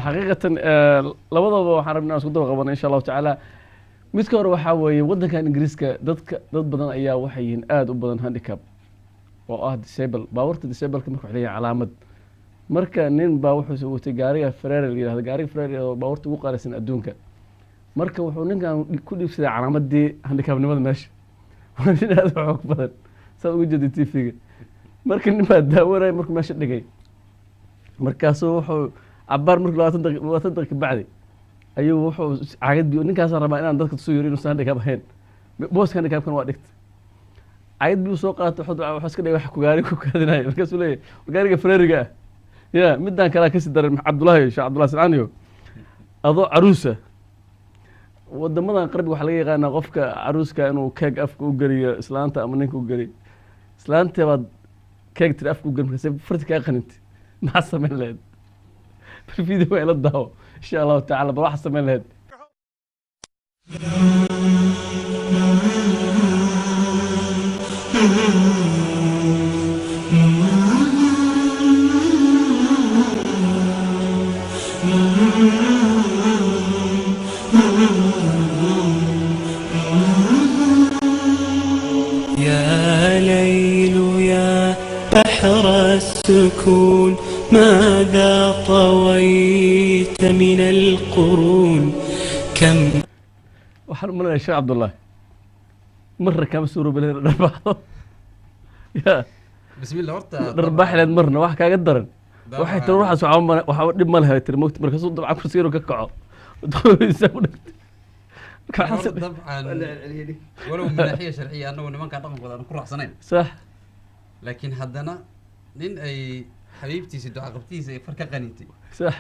xaqiiqatan labadaba waxaan rabnaa isku daba qabana insha allahu tacaala midka hore waxaa weeye waddankan ingiriiska dad badan ayaa waxay yihiin aada u badan handicap oo ah disable baabuurta disableka marka wax leeyahay calaamad marka nin baa wuxuu watay gaariga Ferrari la yiraahdo gaariga Ferrari oo baabuurta ugu qaalisan adduunka marka wuxuu ninkan ku dhiibsaday calaamadii handicapnimada meesha waa nin aad u xoog badan saad ugu jeeday TV-ga marka nin baa daawanaya markuu meesha dhigay markaasuu wuxuu cabaar markii 20 daqiiqo bacdi ayuu wuxuu caagad biyo ninkaas rabaa inaan dadka soo yiri inuu handicap ahayn boos handicapkan waa dhigtay caagad biyo soo qaatay wuxuu iska dhigay wax ku gaari ku kaadinayo markaas uu leeyahay gaariga Ferrariga ya midaan kala ka sii daray Cabdullaahi Sheekh Cabdullaahi Salcaaniyo adoo caruusa wadamadan qarbiga waxa laga yaqaanaa qofka caruuska inuu keeg afka u galiyo islaanta ama ninka u galiyo islaanta baad keeg tir afka u galiyo markaas farti ka qaninti ma sameyn leed video way la daawo insha Allah ta'ala bal wax sameyn leed يا ليل يا بحر السكون ماذا طويت من القرون كم waxaan u maleynayaa Sheekh Cabdullaahi marna kama suuro balay dharbaxdo ya bismillah horta dharbaxleed marna wax kaaga daran waxay tir waxaas waxa dhib ma lahayd tir moogta markaas uu dabcan kursiga ka kaco dadkiisa u dhigtay طبعا ولو من ناحيه شرعيه انه ما كان رقم قدر نكون رحسنين صح لكن حدنا نين اي حبيبتي سيدو عقبتي فركه قنيتي صح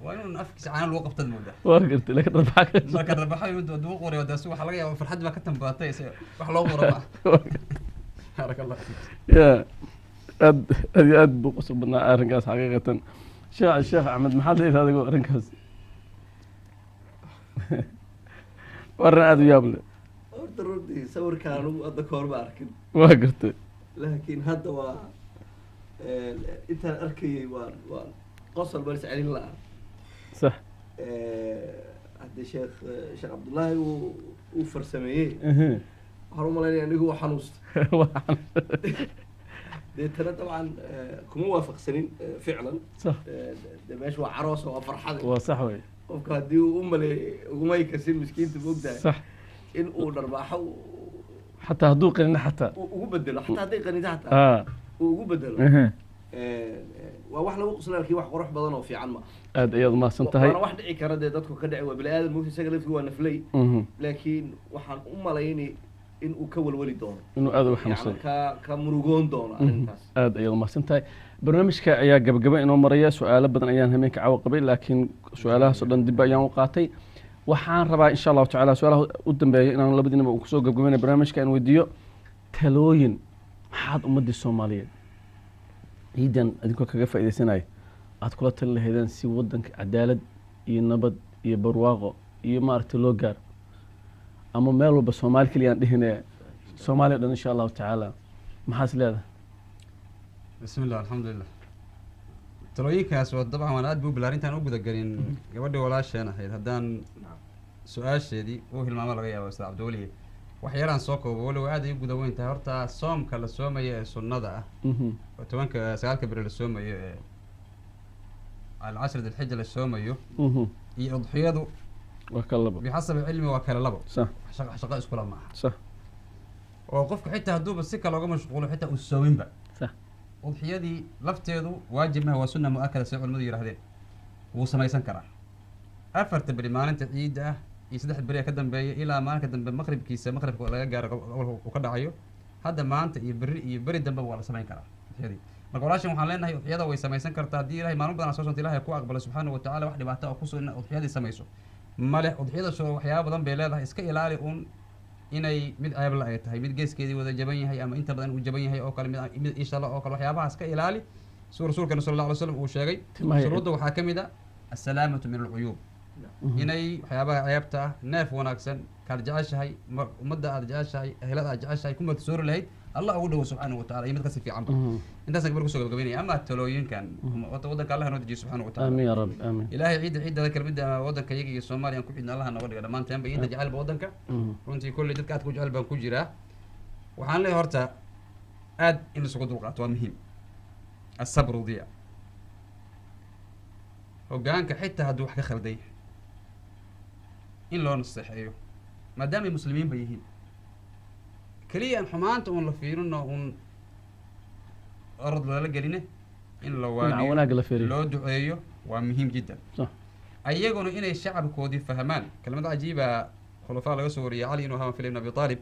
وانو نفكس عن الوقت المده وقلت لك ربحك ما كان ربحي ودو قوري ودا سو waxa laga yaabaa farxad ba ka tambaatay wax loo qoro ma بارك الله فيك يا اد بو qasbana arrinkaas xaqiiqatan Sheekh Ahmed maxaad leeyahay adigu arrinkaas warna aad u yaab leh horta runtii sawirkaan anigu hadda ka hor ma arkin waa gartay laakiin hadda waa intaan arkayay waa qosol bal celin lahaa صح hadda sheekh Cabdullaahi uu farsameeyay waxaan u maleynayaa anigu waa xanuusta deetana dabcan kuma waafaqsanin ficlan صح meesha waa caroos waa farxad waa sax wey qofka haddii uu umale ugumay kasin miskiinta moogtahay صح in uu dharbaaxo xataa hadduu qanina xataa ugu bedelo xataa hadday qanida xataa uu ugu bedelo waa wax lagu qosla laakiin wax qurux badan oo fiican ma aad ayaad mahadsan tahay waana wax dhici kara dee dadku ka dhici waa bini aadan moogta isaga laftigu waa naflay laakiin waxaan u malaynay in uu ka walwali doono inuu aad u xanuunsan ka murugoon doono arrintaas aad ayaad mahadsan tahay barnaamijka ayaa gabagaba inoo maraya su'aalo badan ayaan habeenka caawa qabay laakiin su'aalahaas oo dhan dib ayaan u qaatay waxaan rabaa insha Allah ta'ala su'aalaha u dambeeya inaan labadiinaba ku soo gabagabayno barnaamijka aan weydiiyo talooyin maxaad ummadda Soomaaliyeed ciidan adinkoo kaga faa'iideysanay aad kula talin lahaydeen si wadanka cadaalad iyo nabad iyo barwaaqo iyo maaragtay loo gaar ama meel walba Soomaali kaliya aan dhihinay Soomaaliya dhan insha Allah ta'ala maxaas leedahay بسم الله الحمد لله talooyinkaas waa dabcan waan aad buu bilaarintaan u guda galin gabadha walaasheen ahayd haddaan su-aasheedii uu hilmaamo laga yaabo Ustaad Cabdiweli wax yaraan soo koobo walow aad ay u guda weyn tahay horta soomka la soomayo ee sunnada ah oo 9 beri la soomayo ee العشر ذي الحجة la soomayo iyo udhiyadu waa kala labo bixasab cilmi waa kala labo صح shaqo isku la maaha صح oo qofku xitaa hadduu si kale uga mashquulo xitaa uu soominba صح udhiyadii lafteedu waajib ma waa sunna mu'akkada si culimadu yiraahdeen wuu samaysan karaa afarta beri maalinta ciid ah iyo 3 beri ka dambeeya ilaa maalinka dambe maqribkiisa maqribka laga gaaro uu ka dhacayo hadda maanta iyo beri dambe waa la samayn karaa udhiyadii marka walaashan waxaan leenahay udhiyada way samaysan kartaa haddii ilaahay maalin badan soo sonta ilaahay ku aqbalo subxaanahu wa ta'ala wax dhibaato ah ku soo in udhiyadii samayso male udhiyada soo waxyaabo badan bay leedahay iska ilaali uun inay mid ceeb la ay tahay mid geeskeedii wada jaban yahay ama inta badan uu jaban yahay oo kale mid insha Allah oo kale waxyaabahaas ka ilaali suu rasuulka sallallahu alayhi wasallam uu sheegay shuruudda waxaa ka mid ah assalaamatu min al-uyub inay waxyaabaha ceebta ah neef wanaagsan kaad jeceshahay ummadda aad jeceshahay ehelada aad jeceshahay ku madsoori lahayd Allah ugu dhawo subxaanahu wa ta'ala iyo mid ka si fiican ba intaas gabar ku soo gabagabeynaya ama talooyinkan wadanka Allah noo dejiyo subxaanahu wa ta'ala amiin ya rab amiin ilaahay ciidda kalmida wadanka iyaga iyo Soomaaliya ku xidna Allah naga dhiga dhamaanteen ba inta jecel wadanka runtii kulli dadka aad ku jecel baan ku jiraa waxaan leeyahay horta aad in isugu dulqaato waa muhiim as-sabr diya hogaanka xitaa hadduu wax ka khalday in loo nasteexeeyo maadaama ay muslimiin ba yihiin kaliya aan xumaanta uun la fiirino uun orod loola geline in la waaniyo loo duceeyo ومهم جدا صح أيقونوا إن الشعب كودي فهمان كلمة عجيبة خلفاء الرسول علي إنه هم في ابن أبي طالب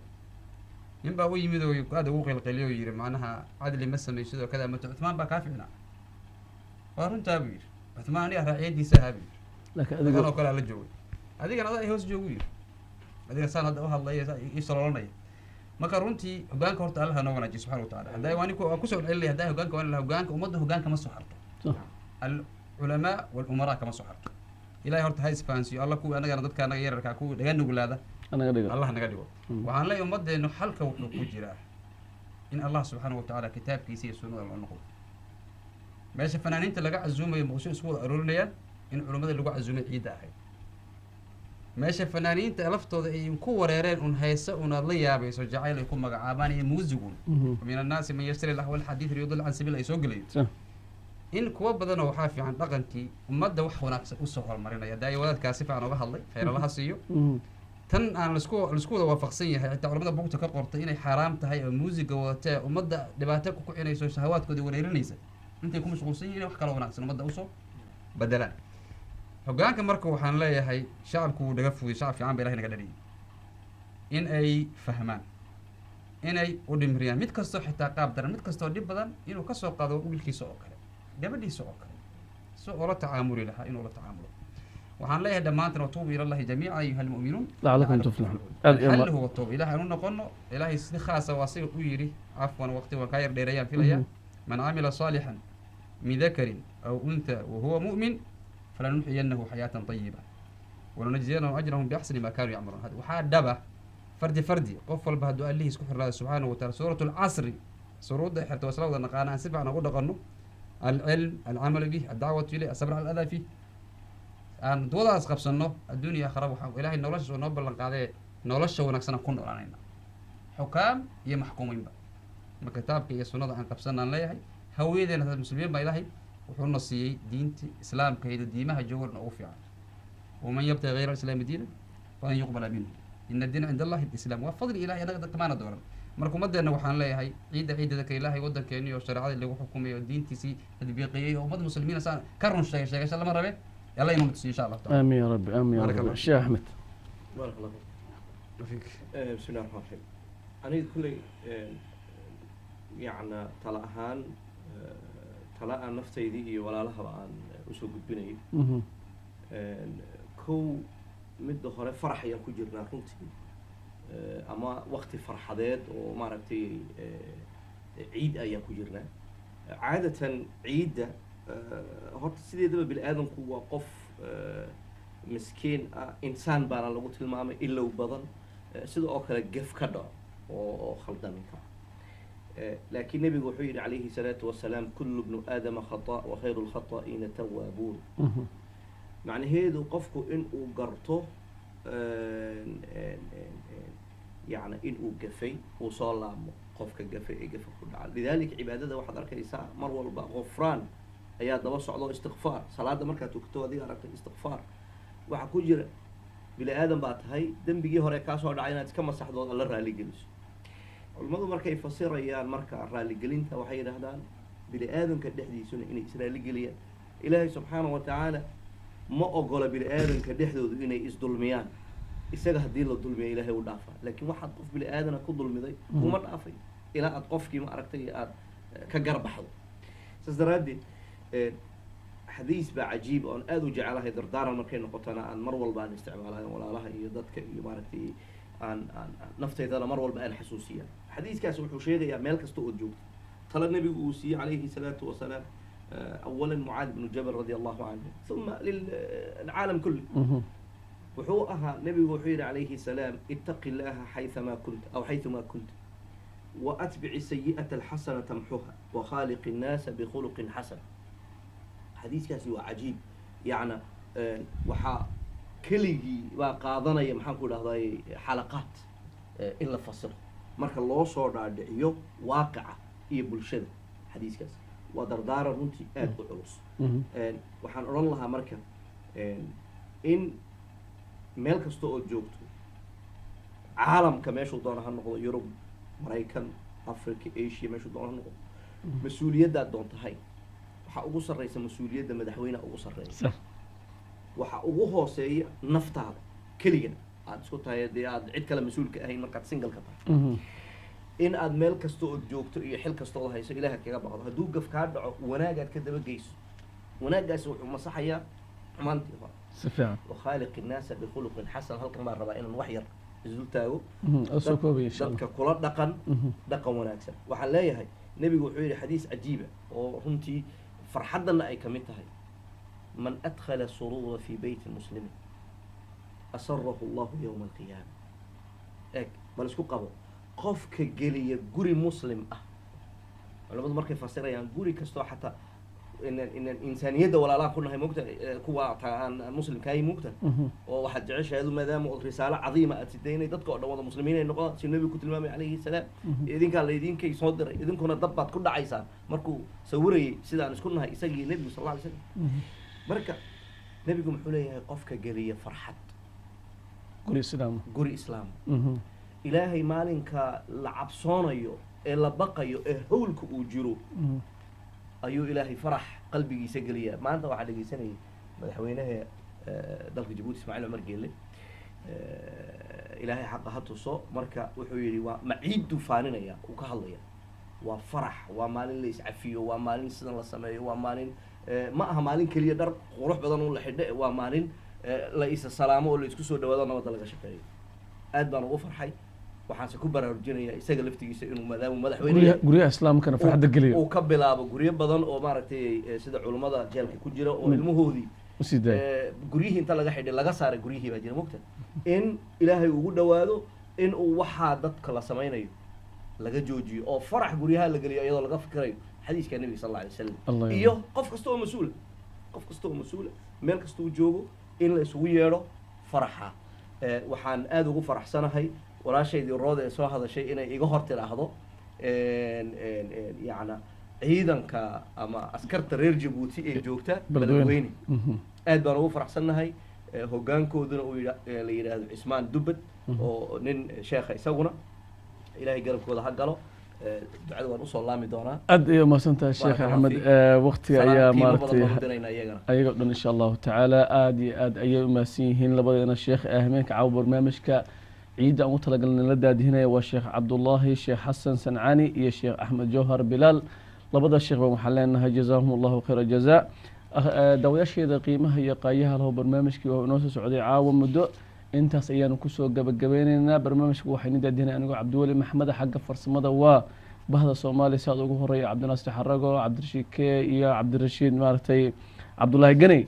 ينبغي ويمدوا يقعد وقل القليل يجري معناها عادل يمثل يشد وكذا عثمان بقى كافينا وارن تابير عثمان يا رعيدي سهابي لكن أنا أقول على الجو هذيك أنا ضايع هوس جوي هذيك سنة ده الله يسر لنا ما كرنتي هجانك هرت الله نونا جي سبحانه وتعالى هذا واني كوسع اللي هذا هجانك ولا هجانك ومده هجانك ما سحرته صح العلماء والأمراء كما سحرته إلهي هرت هاي سبانسي الله كو أنا ضد كان غير كاكو دغن نقول هذا أنا قدير الله نقدر وعن لا يمد إنه حلقة وكوجرا إن الله سبحانه وتعالى كتاب كيسي سنة النقول ماشي فنانين تلقى عزومة مغسوس سوى أروليا إن علماء اللي لقى عزومة عيدة هاي ماشي فنانين تلفتوا يمكن وريرين أن هيسا أن الله يابي سجعيل يكون مقعباني موزقون ومن الناس من يشتري الأحوال الحديث يضل عن سبيل يسوق لي إن كوا بدنا وحافي عن رقنتي ومدة وحونا وسهر مرينا يداي ولد كاسف عن وجه الله خير الله سيو تن أنا السكو وافقسية حتى علماء بوقت كقرط إني حرام تهاي الموسيقى وتا ومدة دباتك وكأنه يسوي شهوات كده وريرنيسة أنت يكون مشغول سيء وحكى له ناقص ومدة وصو بدلا هجانك مركو وحن لا يهاي شعبكو دقفوا شعب في عام بلاهنا قدري إن أي فهمان إن أي ودم ريان متكسر حتى قابدر متكسر دب بدن إنه كسر قادو قبل كي سوق ده بدي سوق سوق ولا تعامل لها إنه ولا تعامل وحن لا يهدم ما نتوب إلى الله جميعا أيها المؤمنون لعلكم تفلحون الحل هو التوب إلهي أنو نقولنا إلهي خاصة وصير ويري عفوا وقت وكاير ديريان في الأيام من عمل صالحا من ذكر أو أنثى وهو مؤمن فلنحيينه حياة طيبة ولنجزينهم أجرهم بأحسن ما كانوا يعملون هذا وحاد دبا فردي قفل به الدعاء اللي يسكفر الله سبحانه وتعالى سورة العصر سورة حتى وصلوا ذا قانا سبع نقول قنو العلم العمل به الدعوة إليه الصبر على الأذى فيه أن دولا أسقبسنه الدنيا خراب وحق إلهي نولش ونوبل لنقاده نولش ونكسنا كون علينا حكام يمحكومين بقى ما كتابك يا سنة عن قبسنا لا هويدنا المسلمين با إلهي وحنا السيء دينتي إسلام كيد ديمها جور نوفي عنه ومن يبتغي غير الإسلام دينا فلن يقبل منه إن الدين عند الله الإسلام وفضل إلهي أنا كمان دورا مركو مدة إنه وحنا لا هي عيد ذاك إلهي ودن كأني والشريعة اللي هو حكومي دينتي سي البيقية ومد المسلمين سان كرن شيء إن شاء الله مرة به يلا ينوم إن شاء الله تعالى آمين يا رب آمين يا رب الشيخ أحمد بارك الله فيك بسم الله الرحمن الرحيم أنا كل يعني طلعهان طلع نفتي ذي ولا لها عن وسوق البني كو مد خره فرح يا كجرنا كنتي أما وقت فرحات وما ربتي عيد أيام كجرنا عادة عيد هرت سيدي دبا بالآدم كوا قف مسكين إنسان بانا لو قلت المعامة إلا وبضن سيدو أوكلا جف كدا وخلدا منك لكن النبي وحيد عليه الصلاة والسلام كل ابن آدم خطاء وخير الخطائين التوابون معنى هيدو قفكو إن وقرته يعني إن وقفي وصال قفك قفي كل لذلك عبادة واحد أركيسا مرور غفران ayaa daba socdo istighfar salaada marka tukato adiga aragtay istighfar waxa ku jira bila aadan baa tahay dambigii hore ka soo dhacay inaad iska masaxdo alla raali geliso culimadu markay fasirayaan marka raali gelinta waxay yiraahdaan bila aadanka dhexdiisuna inay israali geliyaan ilaahay subhanahu wa ta'ala ma ogola bila aadanka dhexdoodu inay isdulmiyaan isaga hadii la dulmiyo ilaahay u dhaafa laakiin waxa qof bila aadana ku dulmiday kuma dhaafay ilaa aad qofkii ma aragtay aad ka garbaxdo sidaraadii حديث بعجيب أن أذو جعلها دردارا مكان نقطنا أن مرول بان استعمالها ولا لها يدك يمارتي أن نفتي ذا مرول بان حسوسية حديث كاس وحشيغ يا مالك استوجو قال النبي أوسي عليه الصلاة والسلام أولا معاذ بن جبل رضي الله عنه ثم للعالم كله وحوءها نبي وحيد عليه السلام اتق الله حيثما كنت أو حيثما كنت وأتبع السيئة الحسنة تمحوها وخالق الناس بخلق حسن حديث كاسي وعجيب يعني وحا كليجي وقاضنا يا محمد هذا حلقات إلا فصل مرك الله صار دعيو واقعة يبلشد حديث كاسي ودردار رنتي عروس وحن أقول لها مركب إن ملك استوى جوكتو عالم كماشو دون هالنقطة يوروب مريكان أفريقيا إيشيا ماشو دون هالنقطة مسؤولية ده دون تهاي waxa ugu sarreysa mas-uuliyadda madaxweyne ugu sarreeya صح waxa ugu hooseeya naftaada keliga aad isku tahay dee aad cid kale mas-uulka ahayn markaad single-ka tahay in aad meel kasta oo joogto iyo xil kasta oo hayso ilaaha kaga baqdo hadduu gaf kaa dhaco wanaagaad ka daba geyso wanaagaasi wuxuu masaxayaa xumaantii hore سفيان وخالق الناس بخلق حسن هل كما ربا إن وحير زلتاو أسوكوبي إن شاء الله dadka kula dhaqan wanaagsan waxaan leeyahay nabigu wuxuu yiri xadiis ajiiba oo runtii farxadana ay kamid tahay man adkhala surura fi bayt muslim asarrahu Allah yawm al-qiyamah ek bal isku qabo qofka geliya guri muslim ah culimadu markay fasirayaan guri kasto xataa in insaaniyada walaalaha ku nahay moogta kuwa taan muslimka ay moogta oo waxa jeceshahay maadaama oo risaalo cadiima aad sideynay dadka oo dhawada muslimiin ay noqdaan si nabiga ku tilmaamay calayhi salaam idinka la idinkay soo diray idinkuna dab baad ku dhacaysaan markuu sawirayay sidaan isku nahay isagii nabiga sallallahu alayhi wasallam marka nabigu muxuu leeyahay qofka galiya farxad guri islaam ilaahay maalinka la cabsoonayo ee la baqayo ee hawlka uu jiro ayuu ilaahay farax qalbigiisa geliyaa maanta waxaa dhegeysanayay madaxweynaha dalka Jabuuti Ismaaciil Umar Geelle ilaahay xaqa ha tuso marka wuxuu yiri waa maciidu faaninaya uu ka hadlaya waa farax waa maalin la iscafiyo waa maalin sidan la sameeyo waa maalin ma aha maalin kaliya dhar qurux badan oo la xidhay waa maalin la isa salaamo oo la isku soo dhawaado nabad laga shaqeeyo aad baan ugu farxay waxaan ku baraarujinayaa isaga laftigiisa inuu maadaama madaxweynaha guriga islaamkana farxad geliyo uu ka bilaabo guriyo badan oo maaragtay sida culimada jeelka ku jira oo ilmahoodii guriyihii inta laga xidhay laga saaray guriyihii baa jira moogta in ilaahay ugu dhawaado in uu waxaa dadka la samaynayo laga joojiyo oo farax guryaha la geliyo iyadoo laga fikirayo xadiiska nabiga sallallahu alayhi wasallam iyo qof kasta oo mas'uul meel kasta uu joogo in la isugu yeero faraxa waxaan aad ugu faraxsanahay walaashaydii rooda ee soo hadashay inay iga hor tiraahdo yacna ciidanka ama askarta reer Jabuuti ee joogta Beledweyne aad baan ugu faraxsanahay hoggaankooduna uu la yiraahdo Cismaan Dubad oo nin sheekha isaguna ilaahay garabkooda ha galo ducada waan u soo laami doonaa aad iyo maasantaa sheekh Axmed waqtiga ayaa maartay ayaga dhan insha Allah taala aad iyo aad ayay u maasan yihiin labadeena sheekh ahmeenka caaw barnaamijka ciida aan u talagalnay la daadinaya waa sheekh Cabdullaahi sheekh Xasan Sancaani iyo sheekh Axmed Jawhar Bilaal labada sheekh waxaan leenahay jazaahumullahu khayra jazaa dawayasheeda qiimaha iyo qaayaha loo barnaamijkii oo inoo soo socday caawa muddo intaas ayaanu ku soo gabagabeynaynaa barnaamijku waxayna daadinay anigu Cabdiwali Maxmed xagga farsamada waa bahda Soomaaliya saad ugu horeeya Cabdinaasir Xarago Cabdirashiid iyo Cabdirashiid maartay Cabdullaahi Ganay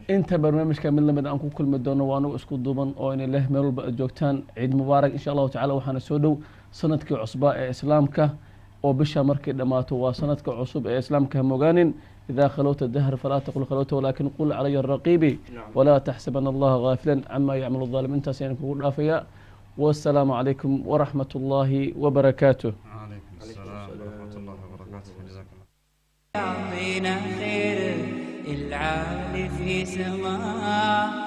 inta barnaamijka mid lamid aan ku kulmi doono waa anagu isku duuban oo inay leh meel walba joogtaan ciid mubaarak insha Allah taala waxaana soo dhow sanadkii cusba ee islaamka oo bisha markay dhamaato waa sanadka cusub ee islaamka mogaanin إذا خلوت الدهر فلا تقل خلوت ولكن قل علي الرقيب ولا تحسبن الله غافلا عما يعمل الظالم انت سينكون رافيا والسلام عليكم ورحمة الله وبركاته وعليكم السلام ورحمة الله وبركاته جزاك الله يعطينا خير العالي في سماء